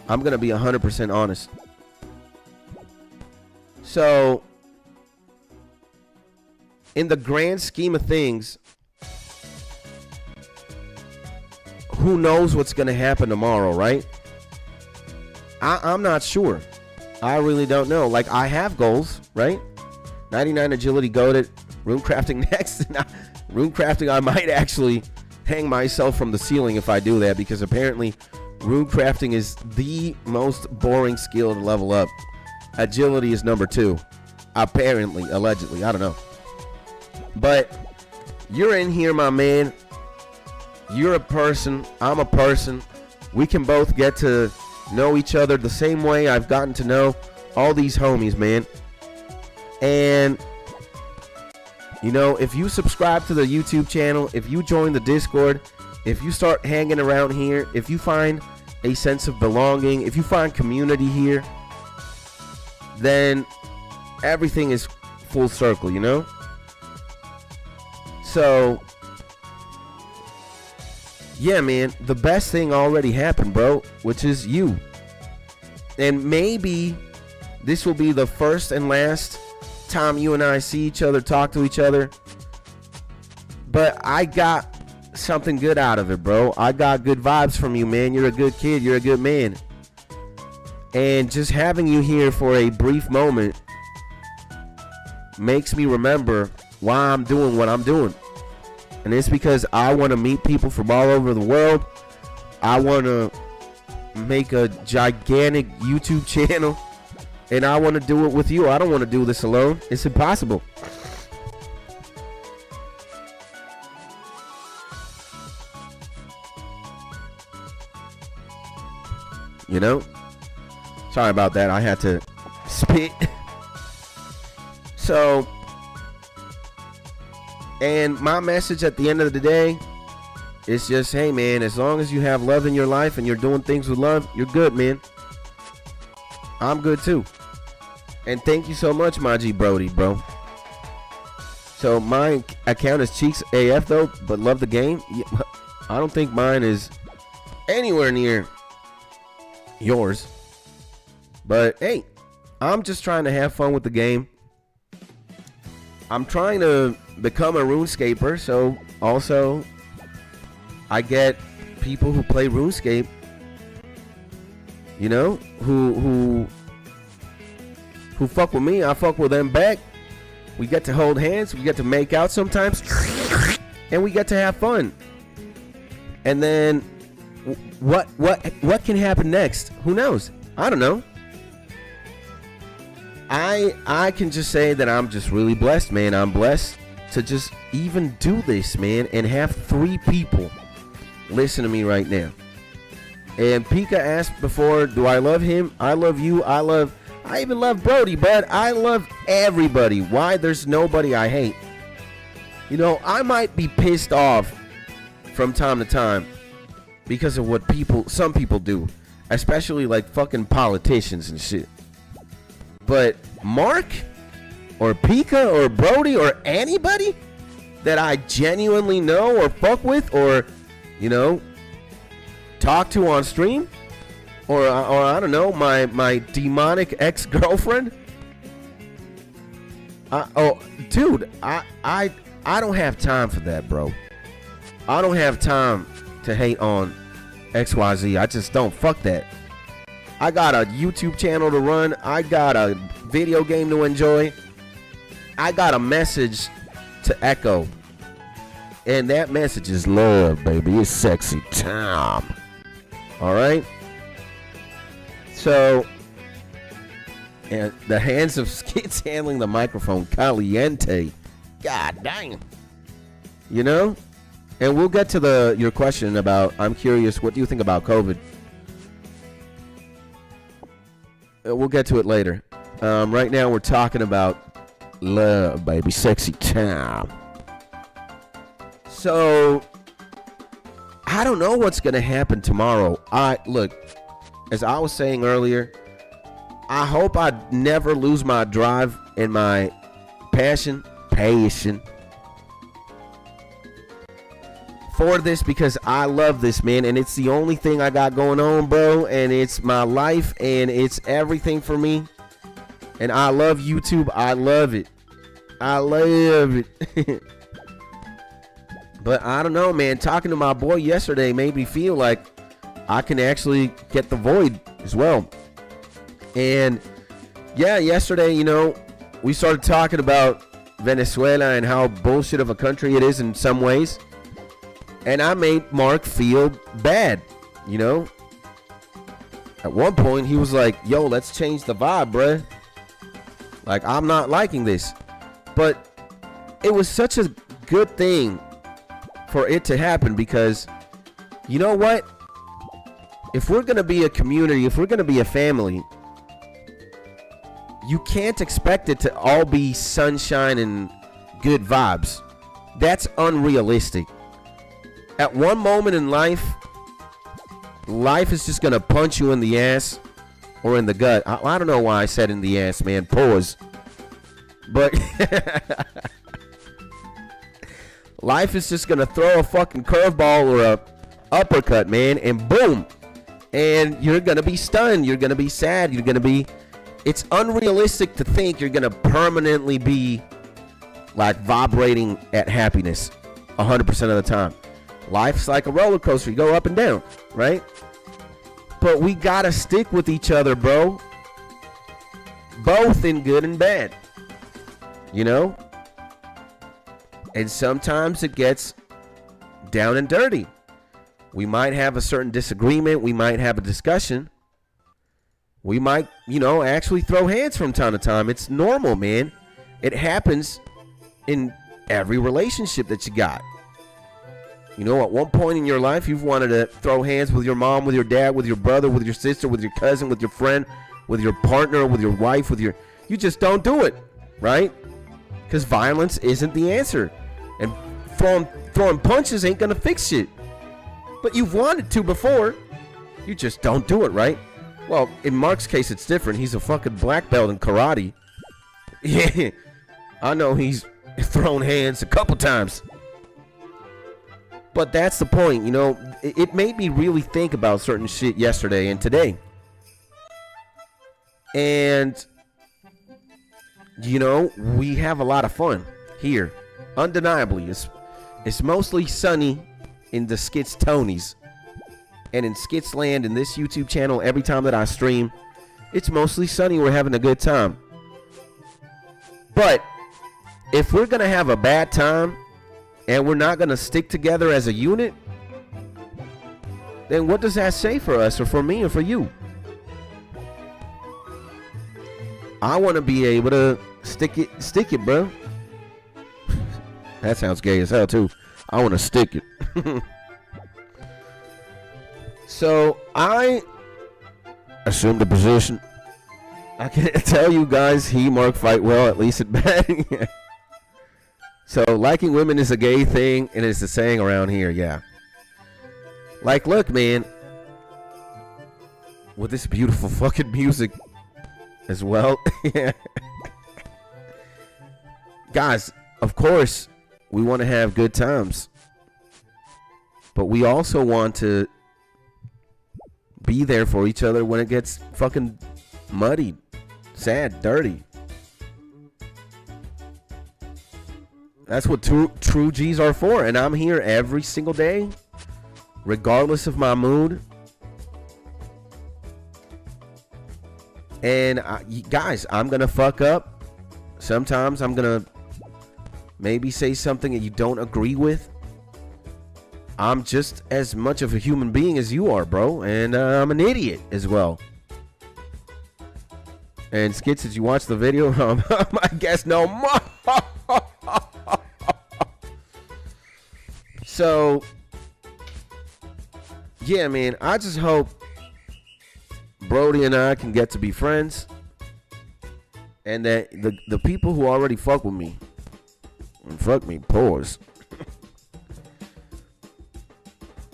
I'm going to be 100% honest. So, in the grand scheme of things, who knows what's going to happen tomorrow, right? I'm not sure. I really don't know. Like, I have goals, right? 99 agility goated, rune crafting next. Rune crafting, I might actually hang myself from the ceiling if I do that, because apparently rune crafting is the most boring skill to level up. Agility is number 2. Apparently, allegedly, I don't know. But you're in here, my man. You're a person. I'm a person. We can both get to know each other the same way I've gotten to know all these homies, man. And, you know, if you subscribe to the YouTube channel, if you join the Discord, if you start hanging around here, if you find a sense of belonging, if you find community here, then everything is full circle, you know? So, yeah, man, the best thing already happened, bro, which is you. And maybe this will be the first and last time you and I see each other, talk to each other. But I got something good out of it, bro. I got good vibes from you, man. You're a good kid. You're a good man. And just having you here for a brief moment makes me remember why I'm doing what I'm doing. And it's because I want to meet people from all over the world. I want to make a gigantic YouTube channel. And I want to do it with you. I don't want to do this alone. It's impossible. You know? Sorry about that. I had to spit. So, and my message at the end of the day is just, hey, man, as long as you have love in your life and you're doing things with love, you're good, man. I'm good, too. And thank you so much, my G Brody, bro. So, my account is Cheeks AF, though, but love the game. I don't think mine is anywhere near yours. But, hey, I'm just trying to have fun with the game. I'm trying to become a RuneScaper, so also I get people who play RuneScape, you know, who fuck with me. I fuck with them back. We get to hold hands. We get to make out sometimes, and we get to have fun. And then what can happen next? Who knows? I don't know. I can just say that I'm just really blessed, man. I'm blessed to just even do this, man, and have 3 people listen to me right now. And Pika asked before, do I love him? I love you. I even love Brody, but I love everybody. Why? There's nobody I hate. You know, I might be pissed off from time to time because of what some people do, especially like fucking politicians and shit. But Mark or Pika or Brody or anybody that I genuinely know or fuck with or, you know, talk to on stream or I don't know, my demonic ex-girlfriend. Dude, I don't have time for that, bro. I don't have time to hate on XYZ. I just don't. Fuck that. I got a YouTube channel to run. I got a video game to enjoy. I got a message to echo. And that message is love, baby. It's sexy time. All right? So, and the hands of Skits handling the microphone. Caliente. God dang. You know? And we'll get to your question about, I'm curious, what do you think about COVID? We'll get to it later. Right now we're talking about love, baby. Sexy time. So, I don't know what's going to happen tomorrow. Look, as I was saying earlier, I hope I never lose my drive and my passion for this, because I love this, man, and it's the only thing I got going on, bro, and it's my life, and it's everything for me, and I love YouTube. I love it. But I don't know, man, talking to my boy yesterday made me feel like I can actually get the void as well. And yeah, yesterday, you know, we started talking about Venezuela and how bullshit of a country it is in some ways. And I made Mark feel bad, you know. At one point, he was like, yo, let's change the vibe, bruh. Like, I'm not liking this. But it was such a good thing for it to happen, because, you know what? If we're going to be a community, if we're going to be a family, you can't expect it to all be sunshine and good vibes. That's unrealistic. At one moment in life is just going to punch you in the ass or in the gut. I don't know why I said in the ass, man. Pause. But life is just gonna throw a fucking curveball or a uppercut, man, and boom. And you're gonna be stunned. You're gonna be sad. You're gonna be. It's unrealistic to think you're gonna permanently be like vibrating at happiness 100% of the time. Life's like a roller coaster. You go up and down, right? But we gotta stick with each other, bro. Both in good and bad. You know? And sometimes it gets down and dirty. We might have a certain disagreement. We might have a discussion. We might, actually throw hands from time to time. It's normal, man. It happens in every relationship that you got. At one point in your life, you've wanted to throw hands with your mom, with your dad, with your brother, with your sister, with your cousin, with your friend, with your partner, with your wife, you just don't do it, right? Because violence isn't the answer. And throwing punches ain't gonna fix shit. But you've wanted to before. You just don't do it, right? Well, in Mark's case, it's different. He's a fucking black belt in karate. Yeah, I know he's thrown hands a couple times. But that's the point, it made me really think about certain shit yesterday and today. And, we have a lot of fun here. Undeniably. It's mostly sunny in the Skits Tonys. And in Skits Land, in this YouTube channel, every time that I stream, it's mostly sunny. We're having a good time. But if we're going to have a bad time and we're not going to stick together as a unit, then what does that say for us or for me or for you? I want to be able to stick it, bro. That sounds gay as hell, too. I want to stick it. So I assumed a position. I can tell you guys, Mark fight well, at least at batting. So liking women is a gay thing, and it's a saying around here, yeah. Like, look, man, with this beautiful fucking music as well. Yeah. Guys, of course, we want to have good times. But we also want to be there for each other when it gets fucking muddy, sad, dirty. That's what true G's are for. And I'm here every single day, regardless of my mood. And guys, I'm going to fuck up. Sometimes I'm going to maybe say something that you don't agree with. I'm just as much of a human being as you are, bro. And I'm an idiot as well. And Skits, did you watch the video? I guess no more. So, yeah, man, I just hope Brody and I can get to be friends. And that the people who already fuck with me, and fuck me, pause.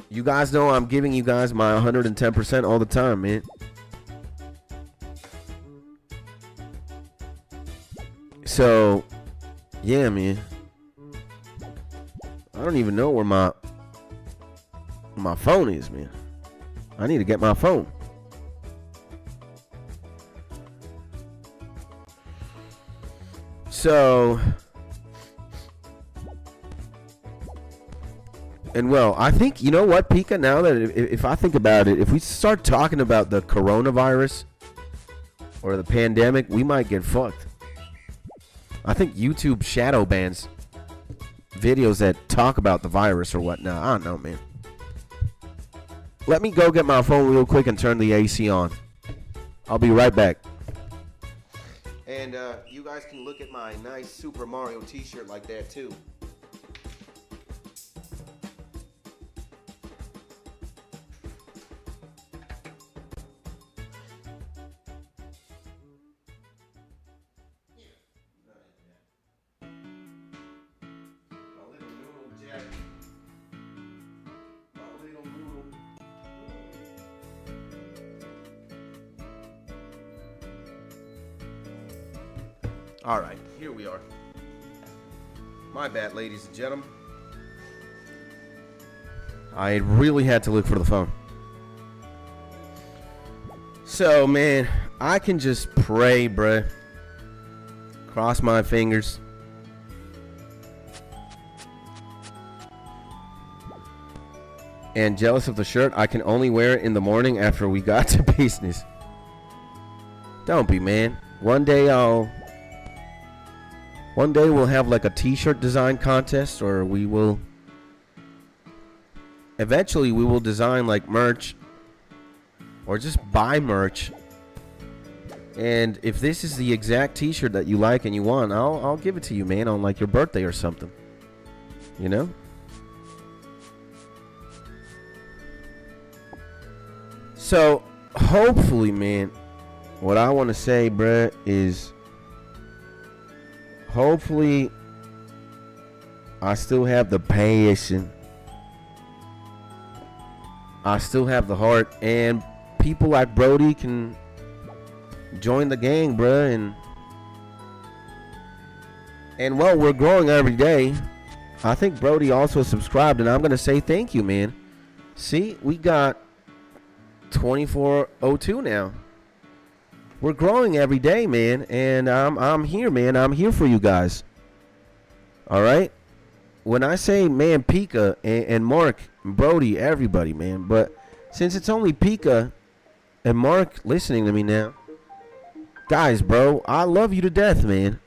You guys know I'm giving you guys my 110% all the time, man. So, yeah, man. I don't even know where my phone is, man. I need to get my phone. So, and well, I think, you know what, Pika, now that if I think about it, if we start talking about the coronavirus or the pandemic, we might get fucked. I think YouTube shadow bans videos that talk about the virus or whatnot. I don't know, man. Let me go get my phone real quick and turn the AC on. I'll be right back. And you guys can look at my nice Super Mario t-shirt like that too. All right, here we are. My bad, ladies and gentlemen. I really had to look for the phone. So, man, I can just pray, bruh. Cross my fingers. And jealous of the shirt, I can only wear it in the morning after we got to business. Don't be, man. One day we'll have like a t-shirt design contest, or eventually we will design like merch, or just buy merch. And if this is the exact t-shirt that you like and you want, I'll give it to you, man, on like your birthday or something. You know? So, hopefully, man, what I want to say, bruh, is hopefully I still have the passion. I still have the heart, and people like Brody can join the gang, bruh, and well, we're growing every day. I think Brody also subscribed, and I'm gonna say thank you, man. See, we got 2402 now. We're growing every day, man, and I'm here, man. I'm here for you guys. All right. When I say, man, Pika and Mark, and Brody, everybody, man. But since it's only Pika and Mark listening to me now, guys, bro, I love you to death, man.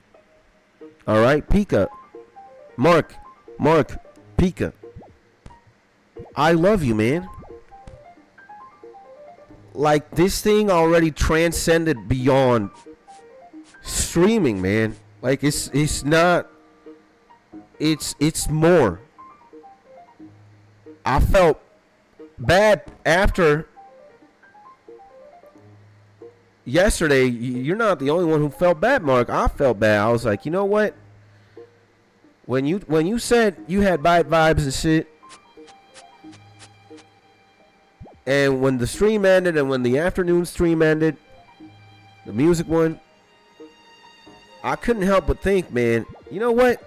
All right, Pika, Mark, Pika, I love you, man. Like, this thing already transcended beyond streaming, man. Like, it's not, it's more. I felt bad after yesterday. You're not the only one who felt bad, Mark. I felt bad. I was like, you know what? When you said you had bad vibes and shit, and when the stream ended, and when the afternoon stream ended, the music one, I couldn't help but think, man, you know what?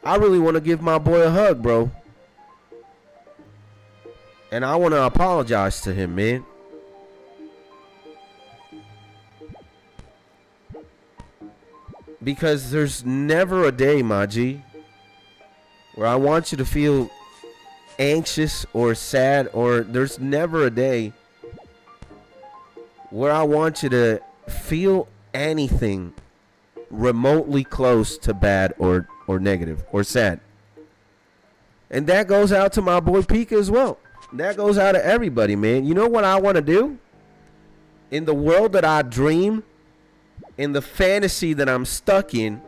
I really want to give my boy a hug, bro. And I want to apologize to him, man. Because there's never a day, my G, where I want you to feel anxious or sad, or there's never a day where I want you to feel anything remotely close to bad or negative or sad. And that goes out to my boy Pika as well. That goes out to everybody, man. You know what I want to do? In the world that I dream, in the fantasy that I'm stuck in,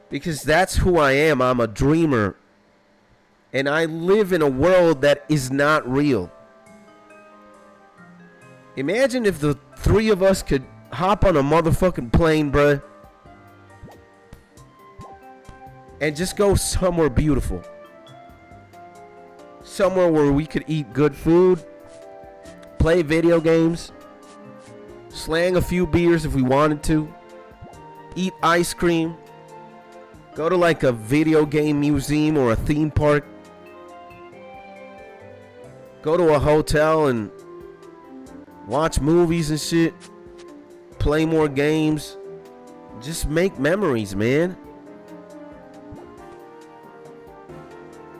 because that's who I am. I'm a dreamer. And I live in a world that is not real. Imagine if the three of us could hop on a motherfucking plane, bruh, and just go somewhere beautiful. Somewhere where we could eat good food, play video games, slang a few beers if we wanted to, eat ice cream, go to like a video game museum or a theme park, go to a hotel and watch movies and shit, play more games, just make memories, man.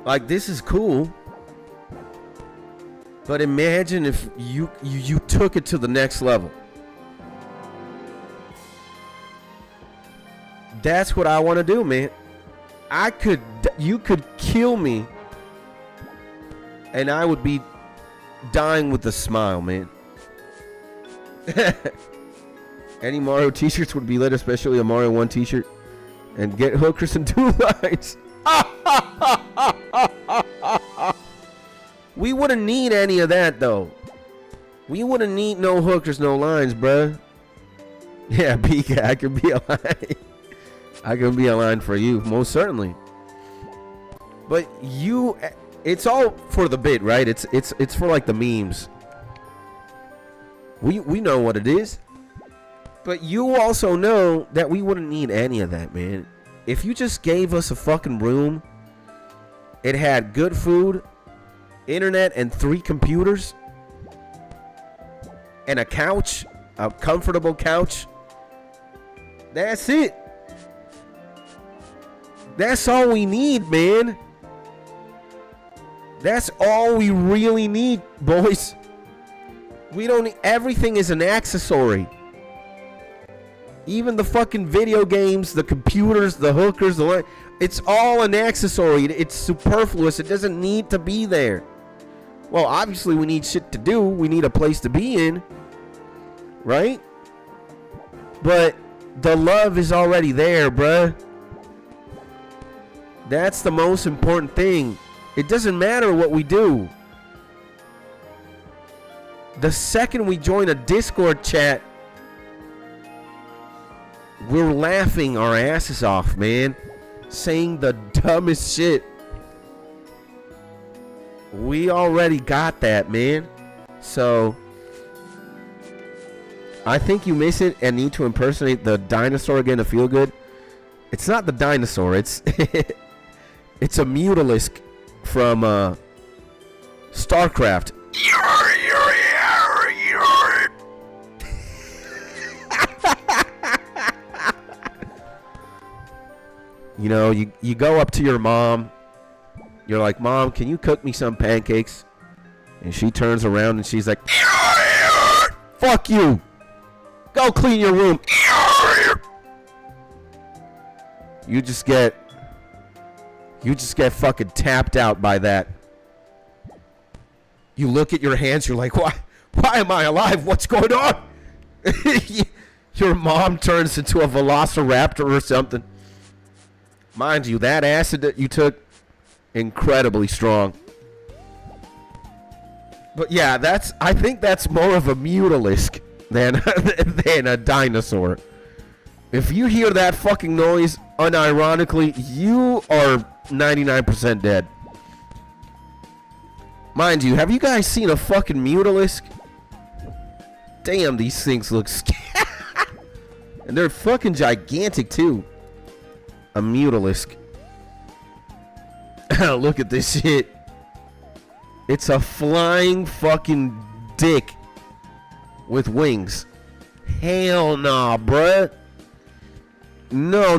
Like, this is cool, but imagine if you took it to the next level. That's what I want to do, man. You could kill me, and I would be dying with a smile, man. Any Mario t-shirts would be lit, especially a Mario 1 t-shirt. And get hookers and 2 lines. We wouldn't need any of that, though. We wouldn't need no hookers, no lines, bruh. Yeah, Pika, I can be a line. I can be a line for you, most certainly. But it's all for the bit, right? It's for like the memes. We know what it is. But you also know that we wouldn't need any of that, man. If you just gave us a fucking room, it had good food, internet, and 3 computers, and a couch, a comfortable couch, that's it. That's all we need, man. That's all we really need, boys. We don't need, everything is an accessory. Even the fucking video games, the computers, the hookers, it's all an accessory. It's superfluous. It doesn't need to be there. Well, obviously we need shit to do. We need a place to be in. Right? But the love is already there, bruh. That's the most important thing. It doesn't matter what we do. The second we join a Discord chat, we're laughing our asses off, man. Saying the dumbest shit. We already got that, man. So, I think you miss it and need to impersonate the dinosaur again to feel good. It's not the dinosaur. It's it's a Mutalisk from StarCraft. You know, you go up to your mom. You're like, Mom, can you cook me some pancakes? And she turns around and she's like, fuck you. Go clean your room. You just get fucking tapped out by that. You look at your hands, you're like, why am I alive? What's going on? Your mom turns into a velociraptor or something. Mind you, that acid that you took, incredibly strong. But yeah, I think that's more of a Mutalisk than a dinosaur. If you hear that fucking noise, unironically, you are 99% dead. Mind you, have you guys seen a fucking Mutalisk? Damn, these things look scary. And they're fucking gigantic too. A Mutalisk. Look at this shit. It's a flying fucking dick with wings. Hell nah, bruh. No.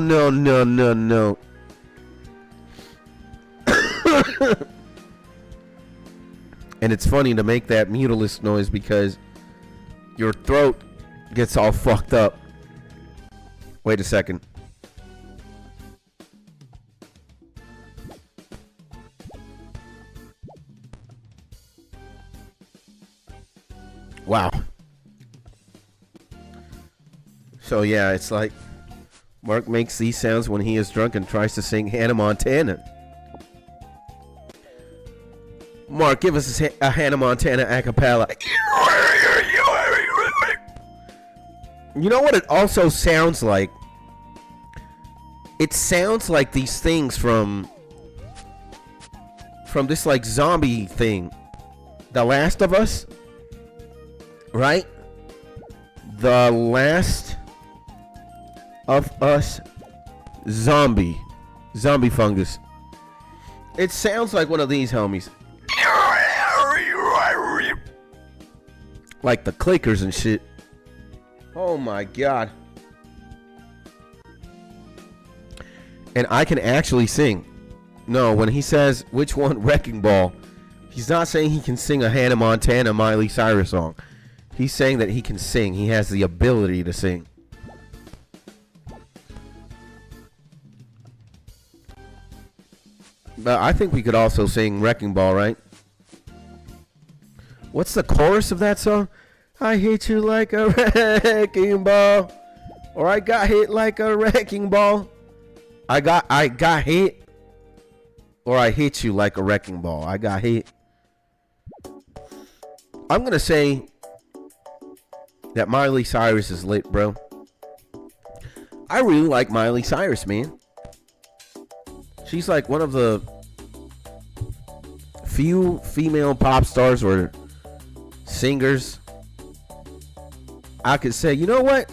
And it's funny to make that Mutalisk noise because your throat gets all fucked up. Wait a second. Wow. So yeah, it's like Mark makes these sounds when he is drunk and tries to sing Hannah Montana. Mark, give us a Hannah Montana a cappella. You know what it also sounds like? It sounds like these things from this like zombie thing. The Last of Us. Right? The Last of Us zombie fungus. It sounds like one of these homies. Like the clickers and shit. Oh my god. And I can actually sing. No, when he says which one, Wrecking Ball, he's not saying he can sing a Hannah Montana Miley Cyrus song. He's saying that he can sing. He has the ability to sing. But I think we could also sing Wrecking Ball, right? What's the chorus of that song? I hit you like a wrecking ball. Or I got hit like a wrecking ball. I got hit. Or I hit you like a wrecking ball. I got hit. I'm going to say that Miley Cyrus is lit, bro. I really like Miley Cyrus, man. She's like one of the few female pop stars or singers I could say, you know what?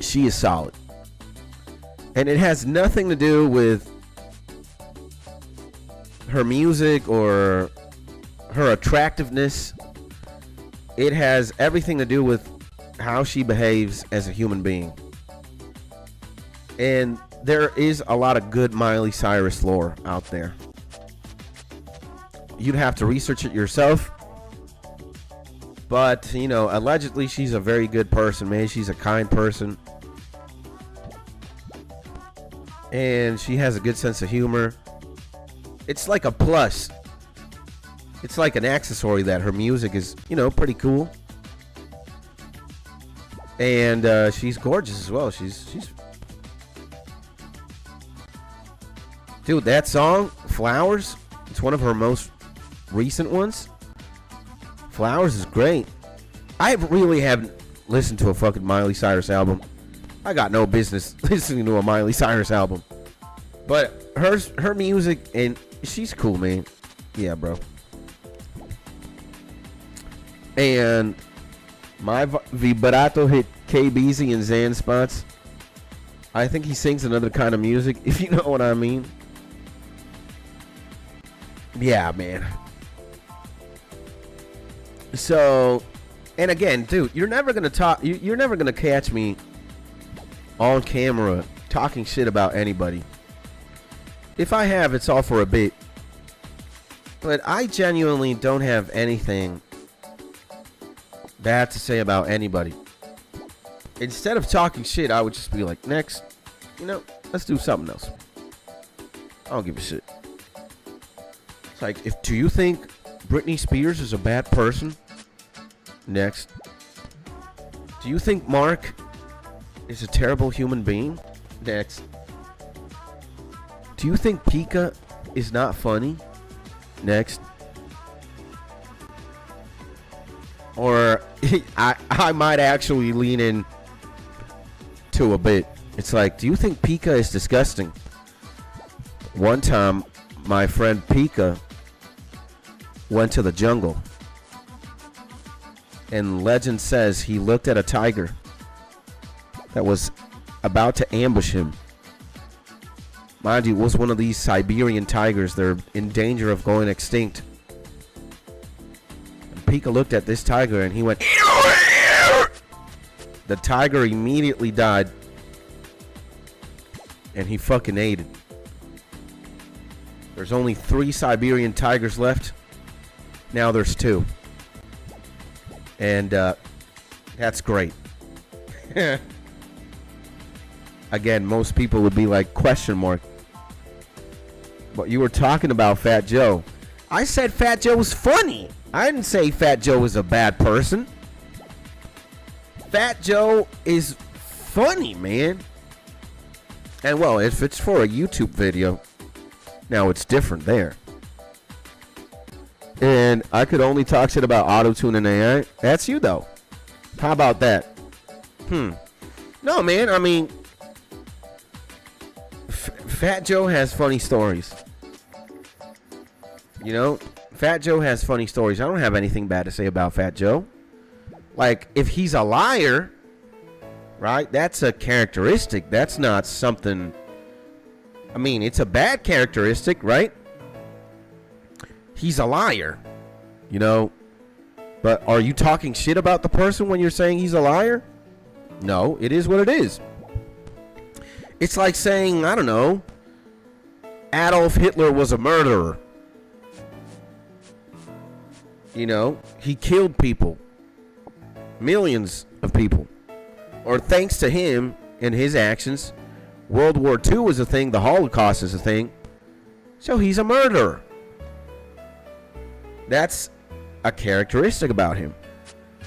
she is solid. And it has nothing to do with her music or her attractiveness. It has everything to do with how she behaves as a human being. And there is a lot of good Miley Cyrus lore out there. You'd have to research it yourself. But, you know, allegedly she's a very good person, man. She's a kind person. And she has a good sense of humor. It's like a plus. It's like an accessory that her music is, you know, pretty cool. And she's gorgeous as well. She's Dude, that song, Flowers, it's one of her most recent ones. Flowers is great. I really haven't listened to a fucking Miley Cyrus album. I got no business listening to a Miley Cyrus album. But her music, and she's cool, man. Yeah, bro. And my vibrato hit KBZ and Zan spots. I think he sings another kind of music, if you know what I mean. Yeah, man. So, and again, dude, you're never gonna talk. You're never gonna catch me on camera talking shit about anybody. If I have, it's all for a bit. But I genuinely don't have anything bad to say about anybody. Instead of talking shit, I would just be like, next, you know, let's do something else. I don't give a shit. It's like, do you think Britney Spears is a bad person? Next. Do you think Mark is a terrible human being? Next. Do you think Pika is not funny? Next. Or I might actually lean in to a bit. It's like, do you think Pika is disgusting? One time, my friend Pika went to the jungle. And legend says he looked at a tiger that was about to ambush him. Mind you, it was one of these Siberian tigers. They're in danger of going extinct. And Pika looked at this tiger and he went. The tiger immediately died. And he fucking ate it. There's only 3 Siberian tigers left. Now there's 2. And that's great. Again, most people would be like, question mark. But you were talking about Fat Joe. I said Fat Joe was funny. I didn't say Fat Joe was a bad person. Fat Joe is funny, man. And well, if it's for a YouTube video, now it's different there. And I could only talk shit about auto-tune and AI. That's you, though. How about that? No, man. I mean, Fat Joe has funny stories. You know, Fat Joe has funny stories. I don't have anything bad to say about Fat Joe. Like, if he's a liar, right, that's a characteristic. That's not something. I mean, it's a bad characteristic, right? He's a liar, you know. But are you talking shit about the person when you're saying he's a liar? No, it is what it is. It's like saying, I don't know, Adolf Hitler was a murderer. You know, he killed people. Millions of people. Or thanks to him and his actions, World War II was a thing, the Holocaust is a thing. So he's a murderer. That's a characteristic about him.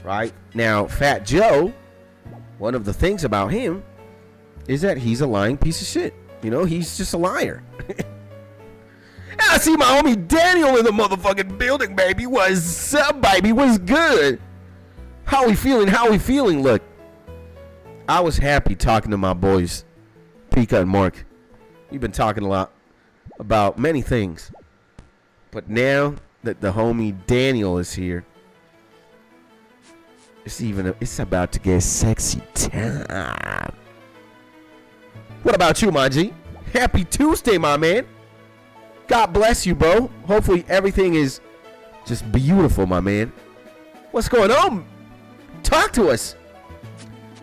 Right? Now, Fat Joe, one of the things about him is that he's a lying piece of shit. You know, he's just a liar. I see my homie Daniel in the motherfucking building, baby. What's up, baby? What's good? How we feeling? How we feeling? Look, I was happy talking to my boys, Pika and Mark. We've been talking a lot about many things. But now that the homie Daniel is here, it's about to get sexy time. What about you, my G? Happy Tuesday, my man. God bless you, bro. Hopefully everything is just beautiful, my man. What's going on? Talk to us.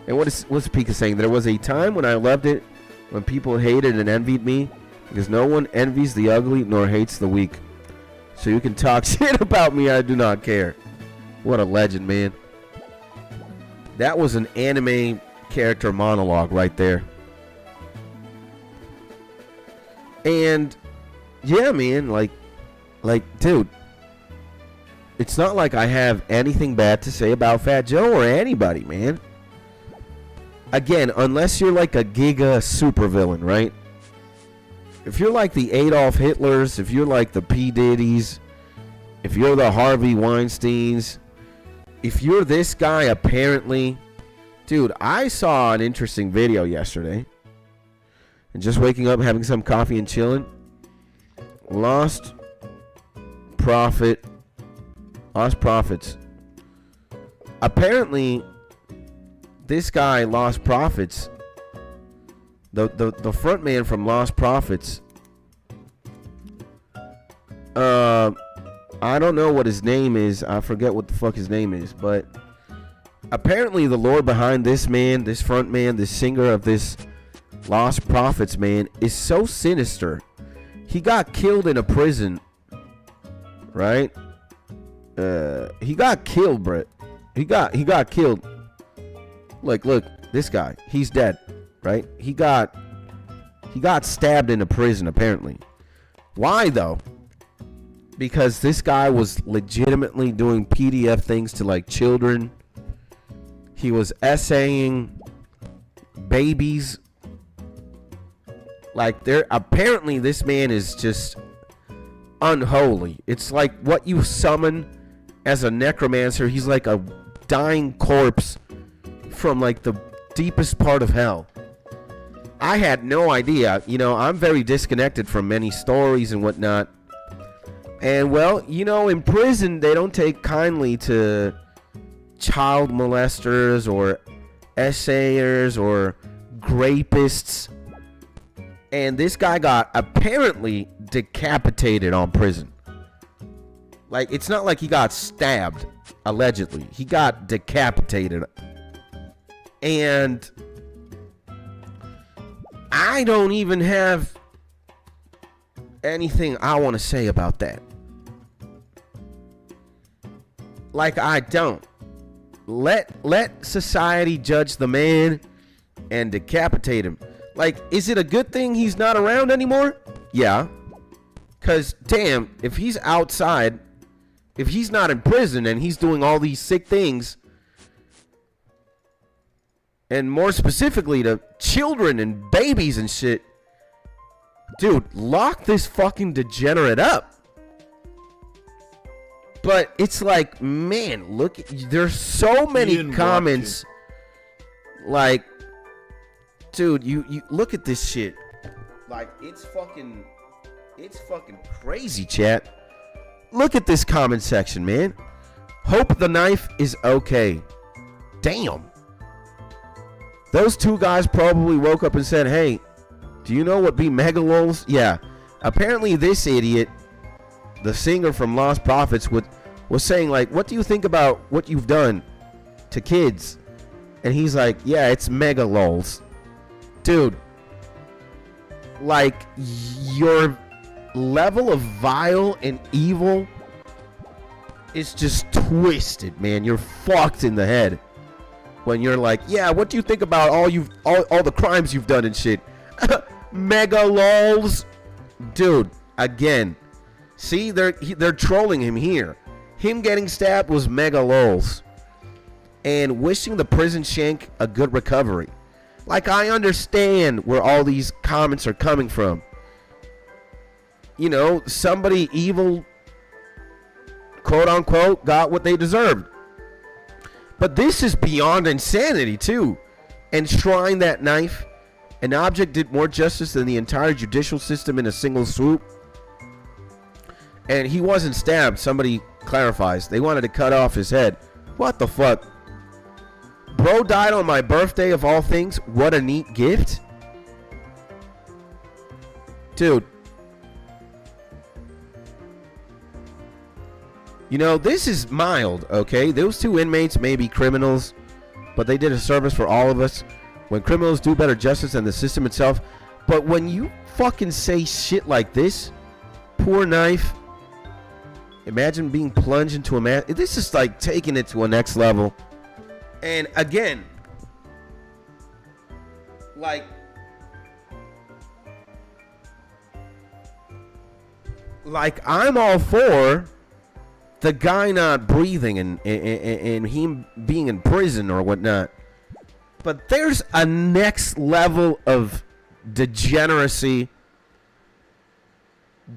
And what's Pika saying? There was a time when I loved it, when people hated and envied me, because no one envies the ugly nor hates the weak. So you can talk shit about me, I do not care. What a legend, man. That was an anime character monologue right there. And yeah, man, like, dude, it's not like I have anything bad to say about Fat Joe or anybody, man. Again, unless you're like a giga supervillain, right? If you're like the Adolf Hitlers, if you're like the P. Diddy's, if you're the Harvey Weinsteins, if you're this guy, apparently, dude, I saw an interesting video yesterday. And just waking up, having some coffee and chilling. Lost Profits. Apparently, this guy, Lost Profits, the front man from Lost Profits, I don't know what his name is. I forget what the fuck his name is, but apparently the lore behind this man, this front man, this singer of this Lost Profits, man, is so sinister. He got killed in a prison, right? He got killed, Brett. He got killed. Like, look, this guy, he's dead, right? He got stabbed in a prison, apparently. Why, though? Because this guy was legitimately doing PDF things to, like, children. He was essaying babies. Like, apparently this man is just unholy. It's like what you summon as a necromancer. He's like a dying corpse from, like, the deepest part of hell. I had no idea. You know, I'm very disconnected from many stories and whatnot. And, well, you know, in prison, they don't take kindly to child molesters or essayers or grapists. And this guy got apparently decapitated on prison. Like, it's not like he got stabbed, allegedly. He got decapitated. And I don't even have anything I want to say about that. Like, I don't. Let society judge the man and decapitate him. Like, is it a good thing he's not around anymore? Yeah. Because, damn, if he's outside, if he's not in prison and he's doing all these sick things, and more specifically to children and babies and shit, dude, lock this fucking degenerate up. But it's like, man, look, there's so many comments. Like, dude, you look at this shit. Like, it's fucking crazy, chat. Look at this comment section, man. Hope the knife is okay. Damn. Those two guys probably woke up and said, hey, do you know what be megalols? Yeah. Apparently this idiot, the singer from Lost Profits, was saying, like, what do you think about what you've done to kids? And he's like, yeah, it's megalols. Dude, like, your level of vile and evil is just twisted, man. You're fucked in the head when you're like, yeah, what do you think about all the crimes you've done and shit? Megalols. Dude, again, see, they're trolling him here. Him getting stabbed was megalols. And wishing the prison shank a good recovery. Like, I understand where all these comments are coming from. You know, somebody evil, quote unquote, got what they deserved. But this is beyond insanity, too. Enshrine that knife. An object did more justice than the entire judicial system in a single swoop. And he wasn't stabbed. Somebody clarifies. They wanted to cut off his head. What the fuck? Bro died on my birthday of all things. What a neat gift. Dude. You know, this is mild, okay? Those two inmates may be criminals, but they did a service for all of us. When criminals do better justice than the system itself. But when you fucking say shit like this, poor knife, imagine being plunged into a man. This is like taking it to a next level. And again, like I'm all for the guy not breathing and him being in prison or whatnot. But there's a next level of degeneracy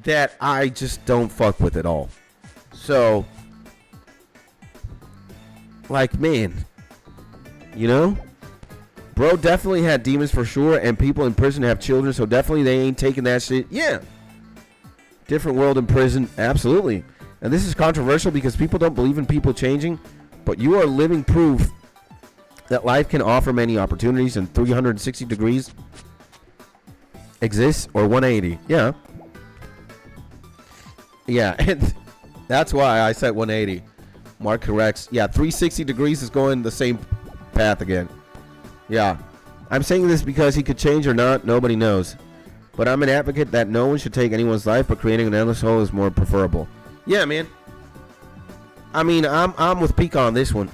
that I just don't fuck with at all. So, like, man, you know? Bro definitely had demons for sure, and people in prison have children, so definitely they ain't taking that shit. Yeah. Different world in prison, absolutely. And this is controversial because people don't believe in people changing, but you are living proof that life can offer many opportunities, and 360 degrees exists, or 180. Yeah. Yeah, and that's why I said 180. Mark corrects. Yeah, 360 degrees is going the same path again. Yeah. I'm saying this because he could change or not, nobody knows. But I'm an advocate that no one should take anyone's life, but creating an endless hole is more preferable. Yeah, man. I mean, I'm with Pika on this one.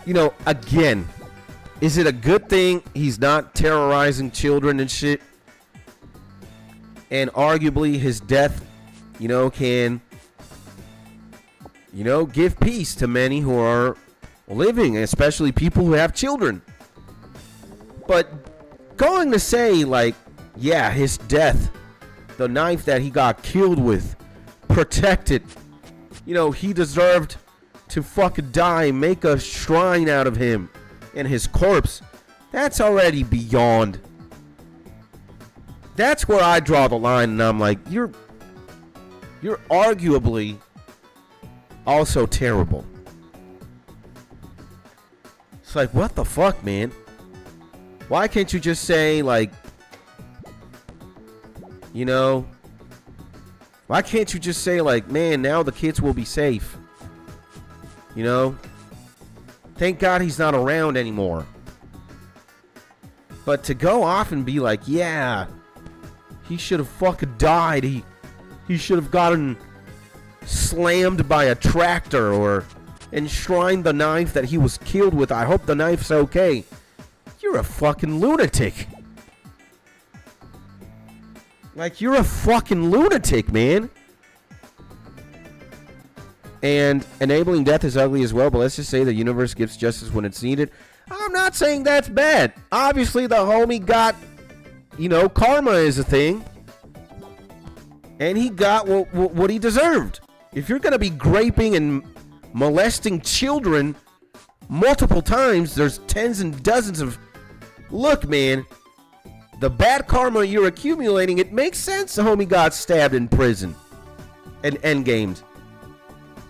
You know, again, is it a good thing he's not terrorizing children and shit? And arguably his death, you know, can, you know, give peace to many who are living, especially people who have children. But going to say, like, yeah, his death, the knife that he got killed with, protected, you know, he deserved to fucking die, make a shrine out of him and his corpse. That's already beyond. That's where I draw the line, and I'm like, you're arguably also terrible. It's like, what the fuck, man? Why can't you just say, like, you know, why can't you just say, like, man, now the kids will be safe? You know? Thank God he's not around anymore. But to go off and be like, yeah, he should have fucking died. He should have gotten slammed by a tractor or enshrined the knife that he was killed with. I hope the knife's okay. You're a fucking lunatic. Like, you're a fucking lunatic, man. And enabling death is ugly as well, but let's just say the universe gives justice when it's needed. I'm not saying that's bad. Obviously, the homie got, you know, karma is a thing. And he got what he deserved. If you're going to be graping and molesting children multiple times, there's tens and dozens of... Look, man, the bad karma you're accumulating, it makes sense the homie got stabbed in prison and endgames.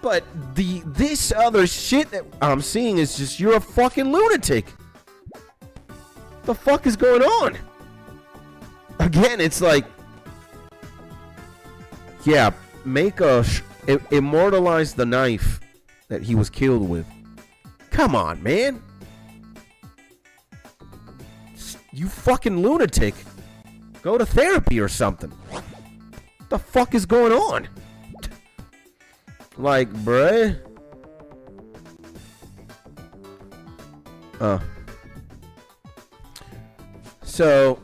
But this other shit that I'm seeing is just, you're a fucking lunatic. The fuck is going on? Again, it's like, yeah, immortalize the knife that he was killed with. Come on, man. You fucking lunatic. Go to therapy or something. The fuck is going on? Like, bruh. So,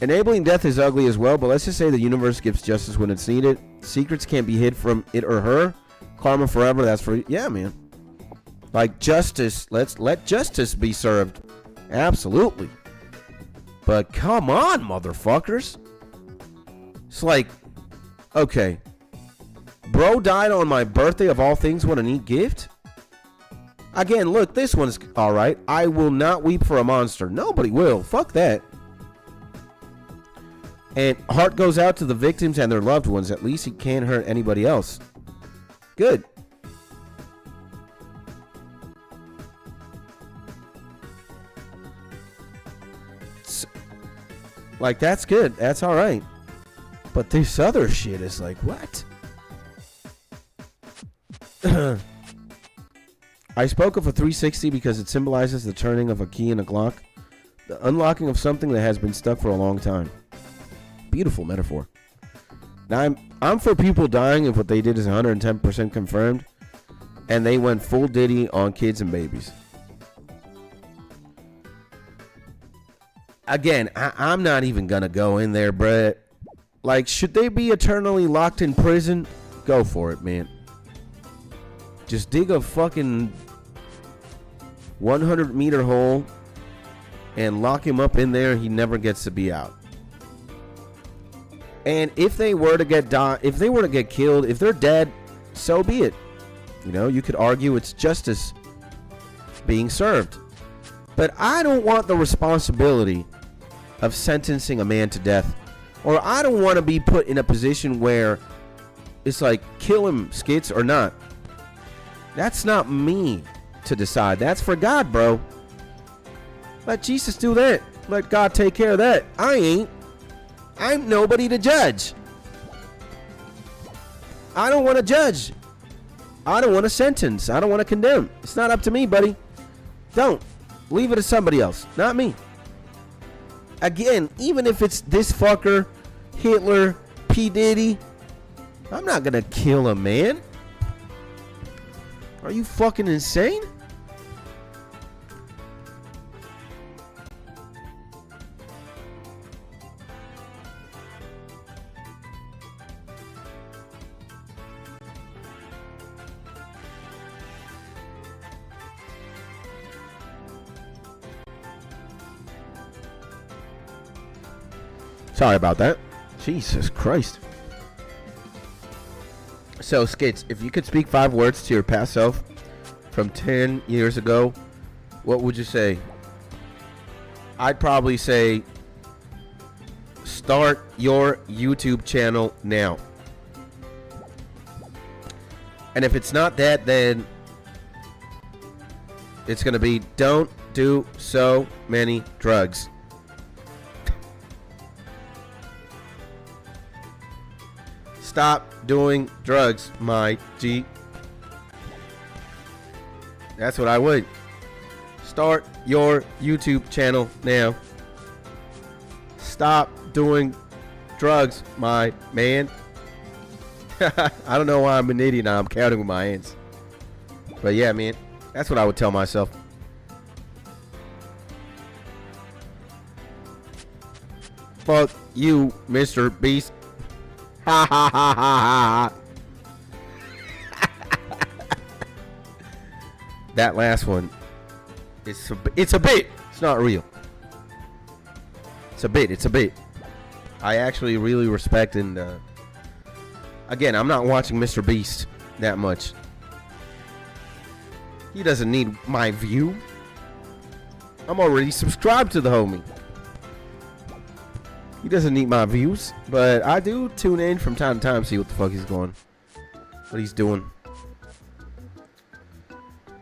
enabling death is ugly as well, but let's just say the universe gives justice when it's needed. Secrets can't be hid from it or her. Karma forever, that's for... Yeah, man. Like, justice. Let justice be served. Absolutely. But come on, motherfuckers. It's like, okay. Bro died on my birthday, of all things. What a neat gift. Again, look, this one's alright. I will not weep for a monster. Nobody will. Fuck that. And heart goes out to the victims and their loved ones. At least he can't hurt anybody else. Good. Like, that's good. That's alright. But this other shit is like, what? I spoke of a 360 because it symbolizes the turning of a key in a Glock, the unlocking of something that has been stuck for a long time. Beautiful metaphor. Now, I'm for people dying if what they did is 110% confirmed, and they went full Diddy on kids and babies. Again, I'm not even gonna go in there, bruh. Like, should they be eternally locked in prison? Go for it, man. Just dig a fucking 100-meter hole and lock him up in there. He never gets to be out. And if they were to get killed, if they're dead, so be it. You know, you could argue it's justice being served. But I don't want the responsibility of sentencing a man to death. Or I don't want to be put in a position where it's like, kill him, Skits, or not. That's not me to decide. That's for God, bro. Let Jesus do that. Let God take care of that. I'm nobody to judge. I don't want to judge. I don't want to sentence. I don't want to condemn. It's not up to me, buddy. Don't. Leave it to somebody else, not me. Again, even if it's this fucker, Hitler, P. Diddy, I'm not going to kill a man. Are you fucking insane? Sorry about that. Jesus Christ. So, Skits, if you could speak 5 words to your past self from 10 years ago, what would you say? I'd probably say, start your YouTube channel now. And if it's not that, then it's going to be, don't do so many drugs. Stop doing drugs, my G. That's what I would. Start your YouTube channel now. Stop doing drugs, my man. I don't know why I'm an idiot now. I'm counting with my hands. But yeah, man. That's what I would tell myself. Fuck you, Mr. Beast. Ha ha ha ha ha. That last one, it's a bit. It's not real. It's a bit. I actually really respect and again, I'm not watching Mr. Beast that much. He doesn't need my view. I'm already subscribed to the homie. He doesn't need my views, but I do tune in from time to time, see what the fuck he's going, what he's doing.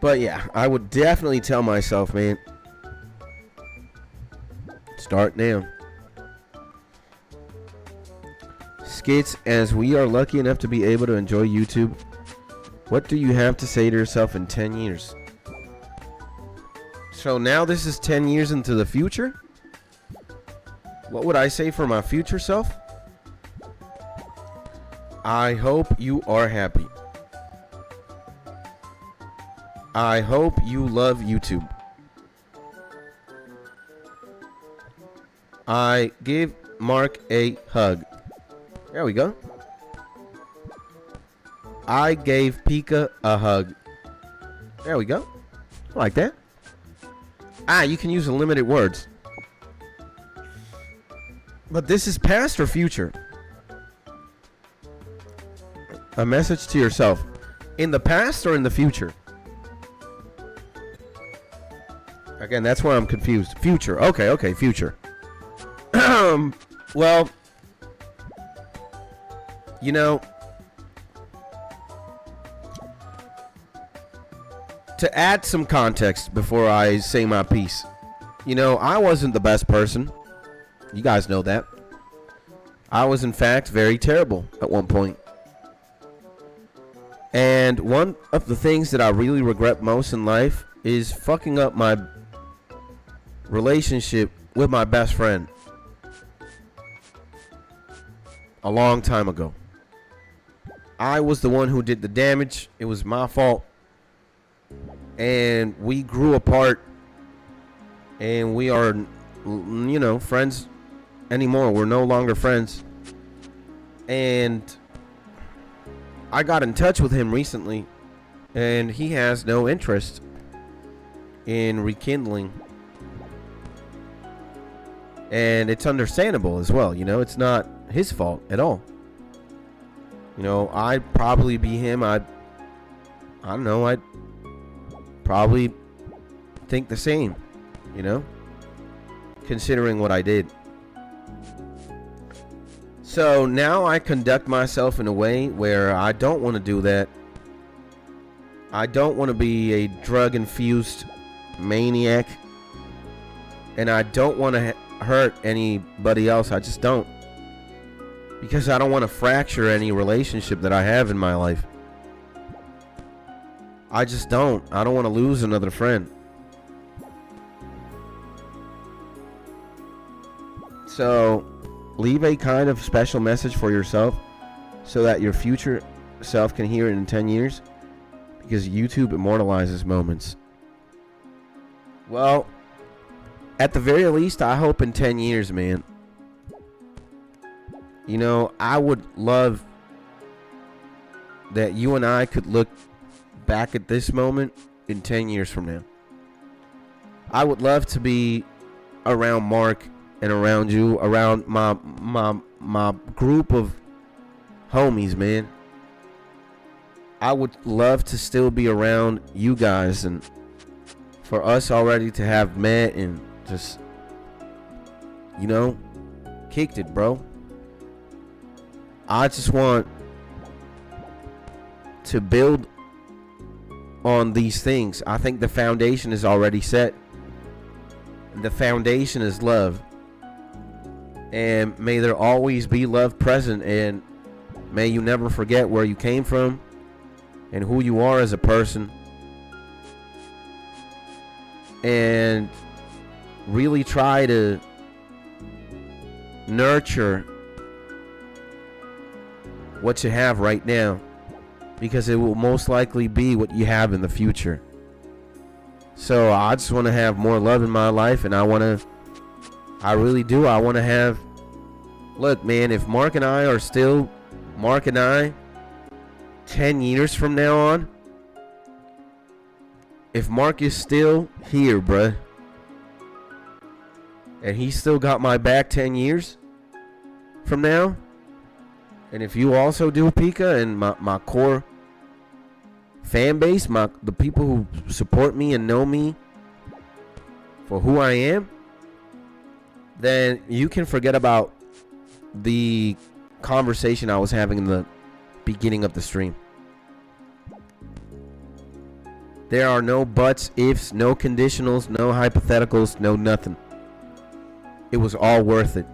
But yeah, I would definitely tell myself, man, start now. Skits, as we are lucky enough to be able to enjoy YouTube, what do you have to say to yourself in 10 years? So now this is 10 years into the future. What would I say for my future self? I hope you are happy. I hope you love YouTube. I give Mark a hug. There we go. I gave Pika a hug. There we go. I like that. You can use unlimited words. But this is past or future? A message to yourself. In the past or in the future? Again, that's where I'm confused. Future. Okay, future. Well, you know, to add some context before I say my piece, you know, I wasn't the best person. You guys know that. I was, in fact, very terrible at one point. And one of the things that I really regret most in life is fucking up my relationship with my best friend a long time ago. I was the one who did the damage. It was my fault. And we grew apart. And we are, friends anymore. We're no longer friends. And I got in touch with him recently. And he has no interest in rekindling. And it's understandable as well. It's not his fault at all. I'd probably be him. I don't know. I'd probably think the same, considering what I did. So now I conduct myself in a way where I don't want to do that. I don't want to be a drug-infused maniac. And I don't want to hurt anybody else. I just don't. Because I don't want to fracture any relationship that I have in my life. I just don't. I don't want to lose another friend. So, leave a kind of special message for yourself so that your future self can hear it in 10 years. Because YouTube immortalizes moments. Well, at the very least, I hope in 10 years, man. I would love that you and I could look back at this moment in 10 years from now. I would love to be around Mark and around you, around my group of homies, man. I would love to still be around you guys and for us already to have met and just, kicked it, bro. I just want to build on these things. I think the foundation is already set. The foundation is love. And may there always be love present. And may you never forget where you came from and who you are as a person. And really try to nurture what you have right now, because it will most likely be what you have in the future. So I just want to have more love in my life, and I really do. I want to have, look, man, if Mark and I are still Mark and I 10 years from now on, if Mark is still here, bruh, and he still got my back 10 years from now, and if you also do, Pika, and my core fan base, the people who support me and know me for who I am, then you can forget about the conversation I was having in the beginning of the stream. There are no buts, ifs, no conditionals, no hypotheticals, no nothing. It was all worth it.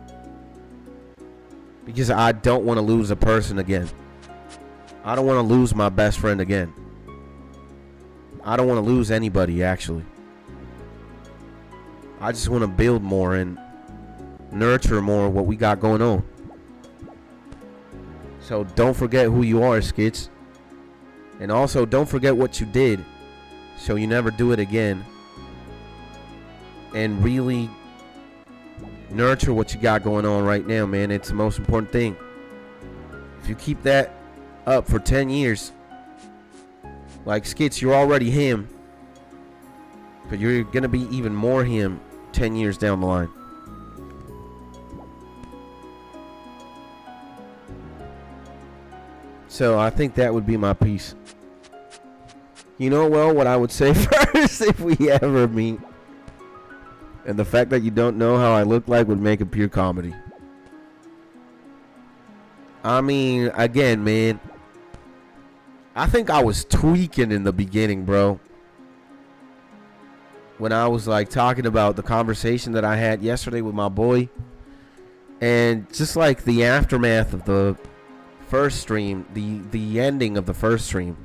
Because I don't want to lose a person again. I don't want to lose my best friend again. I don't want to lose anybody, actually. I just want to build more and nurture more what we got going on. So don't forget who you are, Skits. And also don't forget what you did, so you never do it again. And really nurture what you got going on right now, man. It's the most important thing. If you keep that up for 10 years, like Skits, you're already him, but you're gonna be even more him 10 years down the line. So I think that would be my piece. What I would say first if we ever meet, and the fact that you don't know how I look like would make it pure comedy. I mean, again, man, I think I was tweaking in the beginning, bro. When I was like talking about the conversation that I had yesterday with my boy, And just like the aftermath of the first stream, the ending of the first stream,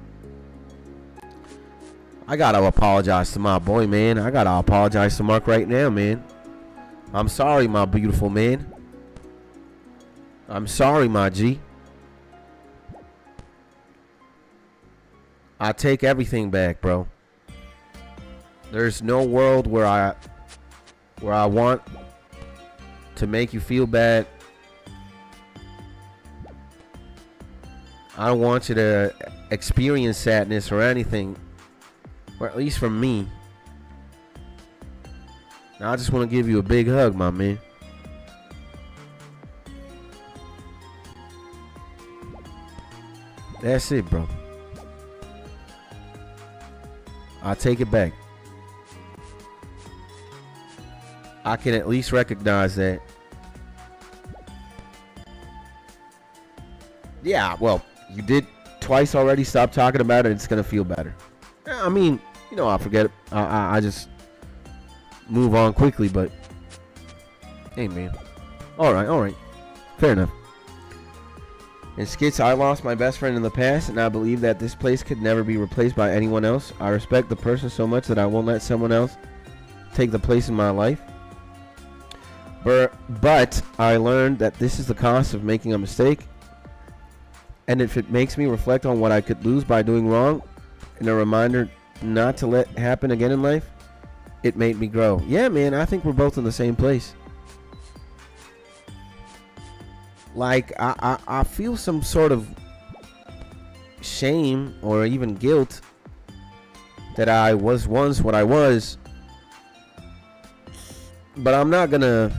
I gotta apologize to my boy, man. I gotta apologize to Mark right now, man. I'm sorry, my beautiful man. I'm sorry, my G. I take everything back, bro. There's no world where I want to make you feel bad. I don't want you to experience sadness or anything, or at least from me. I just want to give you a big hug, my man. That's it, bro. I take it back. I can at least recognize that. Yeah, well, you did twice already. Stop talking about it. It's going to feel better. I mean, you know, I'll forget it. I just move on quickly, but hey, man. All right. Fair enough. In Skits, I lost my best friend in the past, and I believe that this place could never be replaced by anyone else. I respect the person so much that I won't let someone else take the place in my life. But I learned that this is the cost of making a mistake. And if it makes me reflect on what I could lose by doing wrong, and a reminder not to let happen again in life, it made me grow. Yeah, man, I think we're both in the same place. Like, I feel some sort of shame or even guilt that I was once what I was. But I'm not going to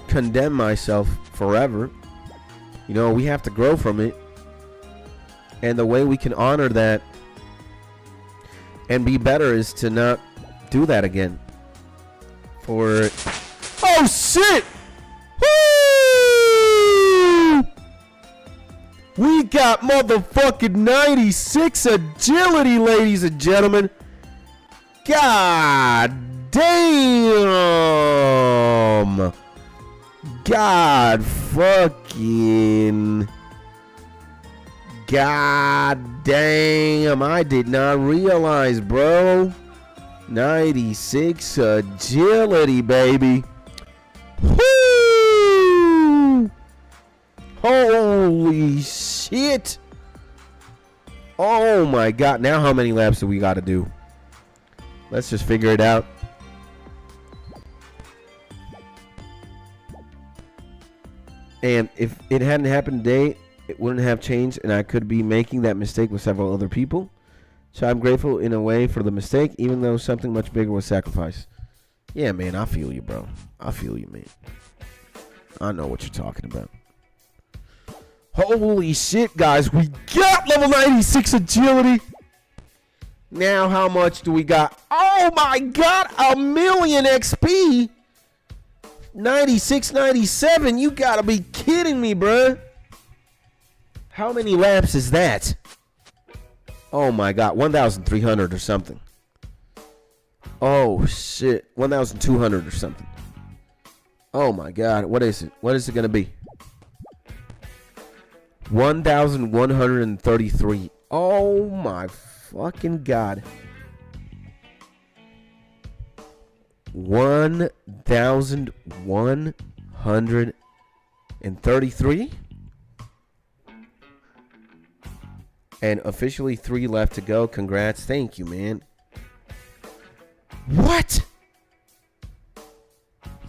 condemn myself forever. You know, we have to grow from it. And the way we can honor that and be better is to not do that again. Oh, shit! We got motherfucking 96 agility, ladies and gentlemen. God damn. God fucking. God damn. I did not realize, bro. 96 agility, baby. Woo! Holy shit. Oh my god. Now how many laps do we got to do? Let's just figure it out. And if it hadn't happened today, it wouldn't have changed, and I could be making that mistake with several other people. So I'm grateful in a way for the mistake, even though something much bigger was sacrificed. Yeah, man, I feel you, bro. I feel you, man. I know what you're talking about. Holy shit, guys. We got level 96 agility. Now, how much do we got? Oh, my God. 1,000,000 XP. 96, 97. You got to be kidding me, bruh. How many laps is that? Oh, my God. 1,300 or something. Oh, shit. 1,200 or something. Oh, my God. What is it? What is it going to be? 1,133. Oh my fucking God. 1,133. And officially 3 left to go. Congrats. Thank you, man. What?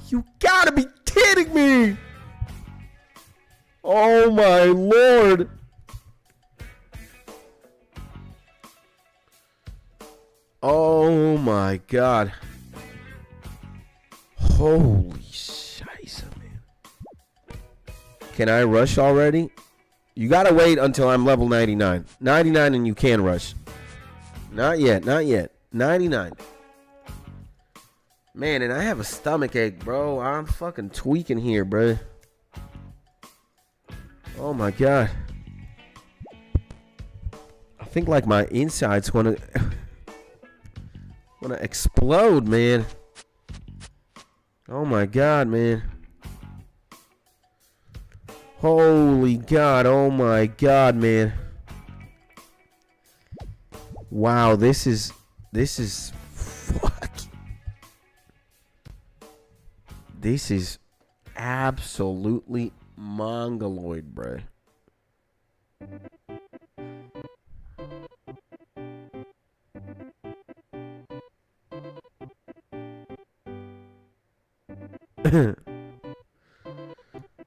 You gotta be kidding me. Oh my Lord. Oh my God. Holy shiza, man. Can I rush already? You gotta wait until I'm level 99. 99 and you can rush. Not yet, not yet. 99. Man, and I have a stomach ache, bro. I'm fucking tweaking here, bro. Oh my God. I think like my insides wanna explode, man. Oh my God, man. Holy God. Oh my God, man. Wow, this is what? This is absolutely mongoloid, bruh.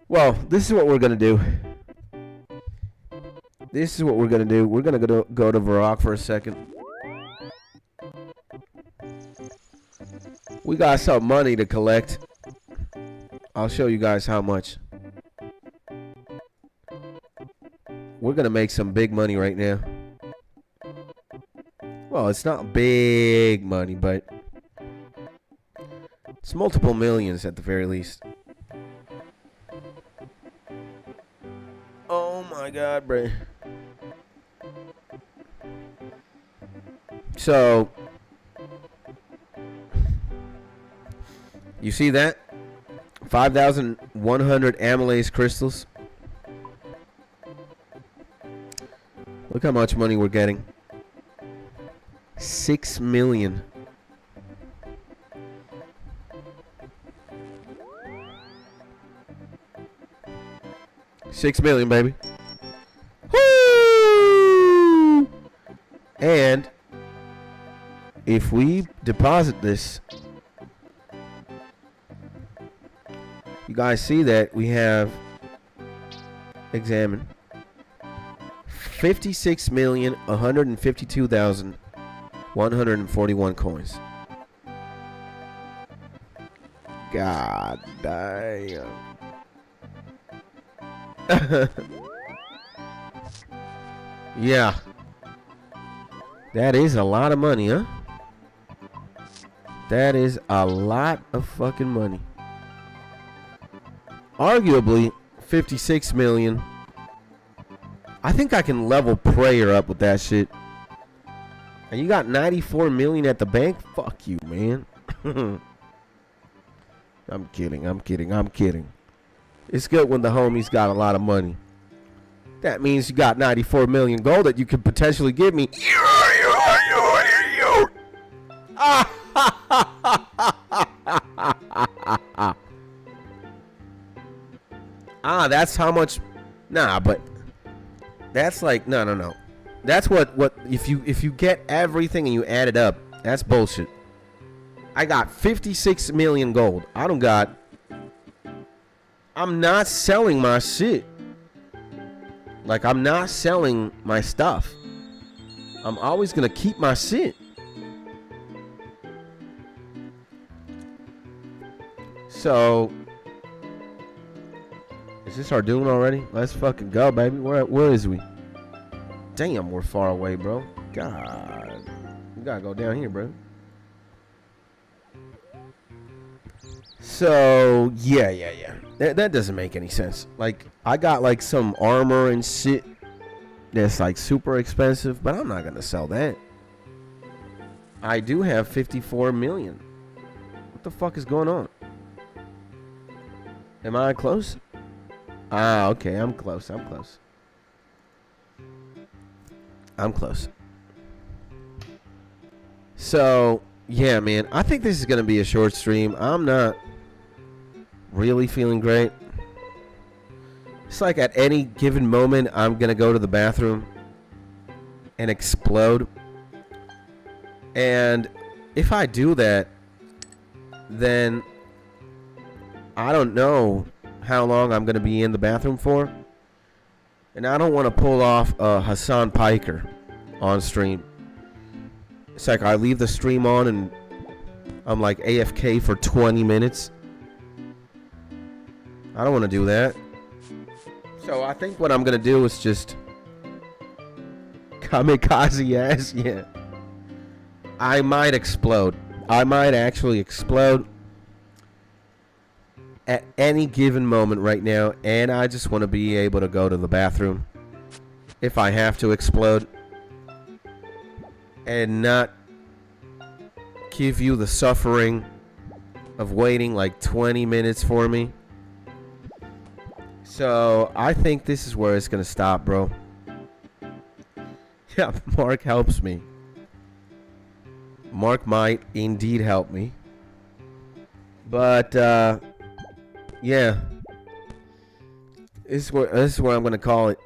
Well, this is what we're gonna do. This is what we're gonna do. We're gonna go to Varrock for a second. We got some money to collect. I'll show you guys how much. We're gonna make some big money right now. Well, it's not big money, but it's multiple millions at the very least. Oh my God, bro. So, you see that? 5,100 amylase crystals. Look how much money we're getting. 6 million. $6 million, baby. Woo! And if we deposit this, you guys see that we have examine 56,152,141 coins. God damn. Yeah. That is a lot of money, huh? That is a lot of fucking money. Arguably, 56 million. I think I can level Prayer up with that shit. And you got 94 million at the bank? Fuck you, man. I'm kidding. It's good when the homie's got a lot of money. That means you got 94 million gold that you could potentially give me. That's how much. Nah, but that's like no. That's what if you get everything and you add it up, that's bullshit. I got 56 million gold. I'm not selling my shit. Like, I'm not selling my stuff. I'm always gonna keep my shit. So, is this our doing already? Let's fucking go, baby. Where is we? Damn, we're far away, bro. God, we gotta go down here, bro. So, yeah. That doesn't make any sense. Like, I got like some armor and shit that's like super expensive, but I'm not gonna sell that. I do have 54 million. What the fuck is going on? Am I close? Okay, I'm close. So, yeah, man, I think this is gonna be a short stream. I'm not really feeling great. It's like at any given moment, I'm gonna go to the bathroom and explode. And if I do that, then I don't know how long I'm gonna be in the bathroom for. And I don't want to pull off Hassan Piker on stream. It's like I leave the stream on and I'm like AFK for 20 minutes. I don't want to do that. So I think what I'm going to do is just kamikaze ass. Yeah. I might explode. I might actually explode at any given moment right now. And I just want to be able to go to the bathroom if I have to explode. And not give you the suffering of waiting like 20 minutes for me. So I think this is where it's going to stop, bro. Yeah, Mark helps me. Mark might indeed help me. But, yeah. This is where I'm going to call it.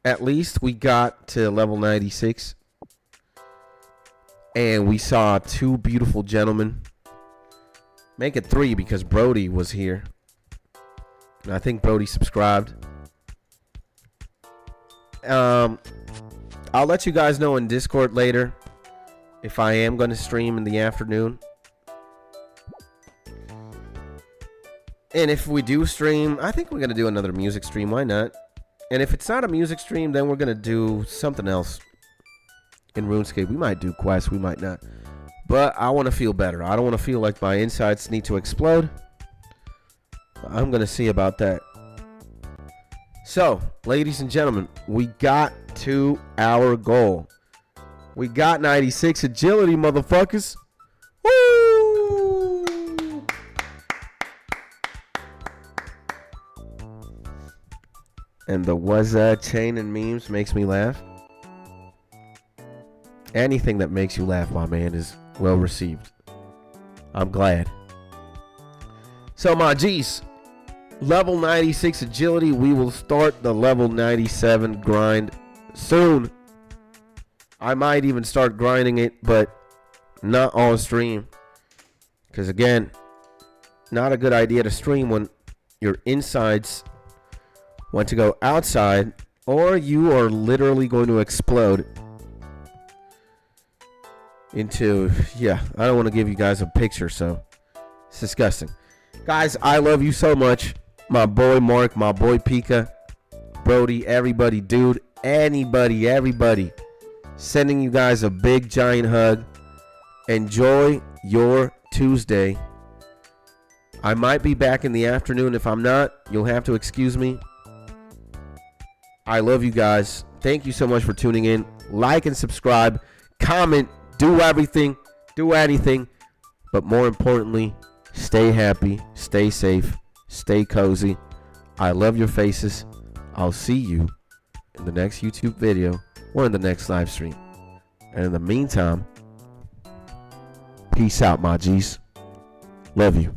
At least we got to level 96. And we saw two beautiful gentlemen. Make it 3 because Brody was here. And I think Brody subscribed. I'll let you guys know in Discord later if I am going to stream in the afternoon. And if we do stream, I think we're going to do another music stream. Why not? And if it's not a music stream, then we're going to do something else in RuneScape. We might do quests. We might not. But I want to feel better. I don't want to feel like my insides need to explode. I'm going to see about that. So, ladies and gentlemen, we got to our goal. We got 96 agility, motherfuckers. Woo! And the was that chain and memes makes me laugh. Anything that makes you laugh, my man, is well received. I'm glad. So, my G's, level 96 agility. We will start the level 97 grind soon. I might even start grinding it, but not on stream. Because, again, not a good idea to stream when your insides want to go outside or you are literally going to explode into, yeah, I don't want to give you guys a picture, so it's disgusting. Guys, I love you so much. My boy Mark, my boy Pika, Brody, everybody, dude, anybody, everybody. Sending you guys a big giant hug. Enjoy your Tuesday. I might be back in the afternoon. If I'm not, you'll have to excuse me. I love you guys. Thank you so much for tuning in. Like and subscribe. Comment. Do everything. Do anything. But more importantly, stay happy. Stay safe. Stay cozy. I love your faces. I'll see you in the next YouTube video or in the next live stream. And in the meantime, peace out, my G's. Love you.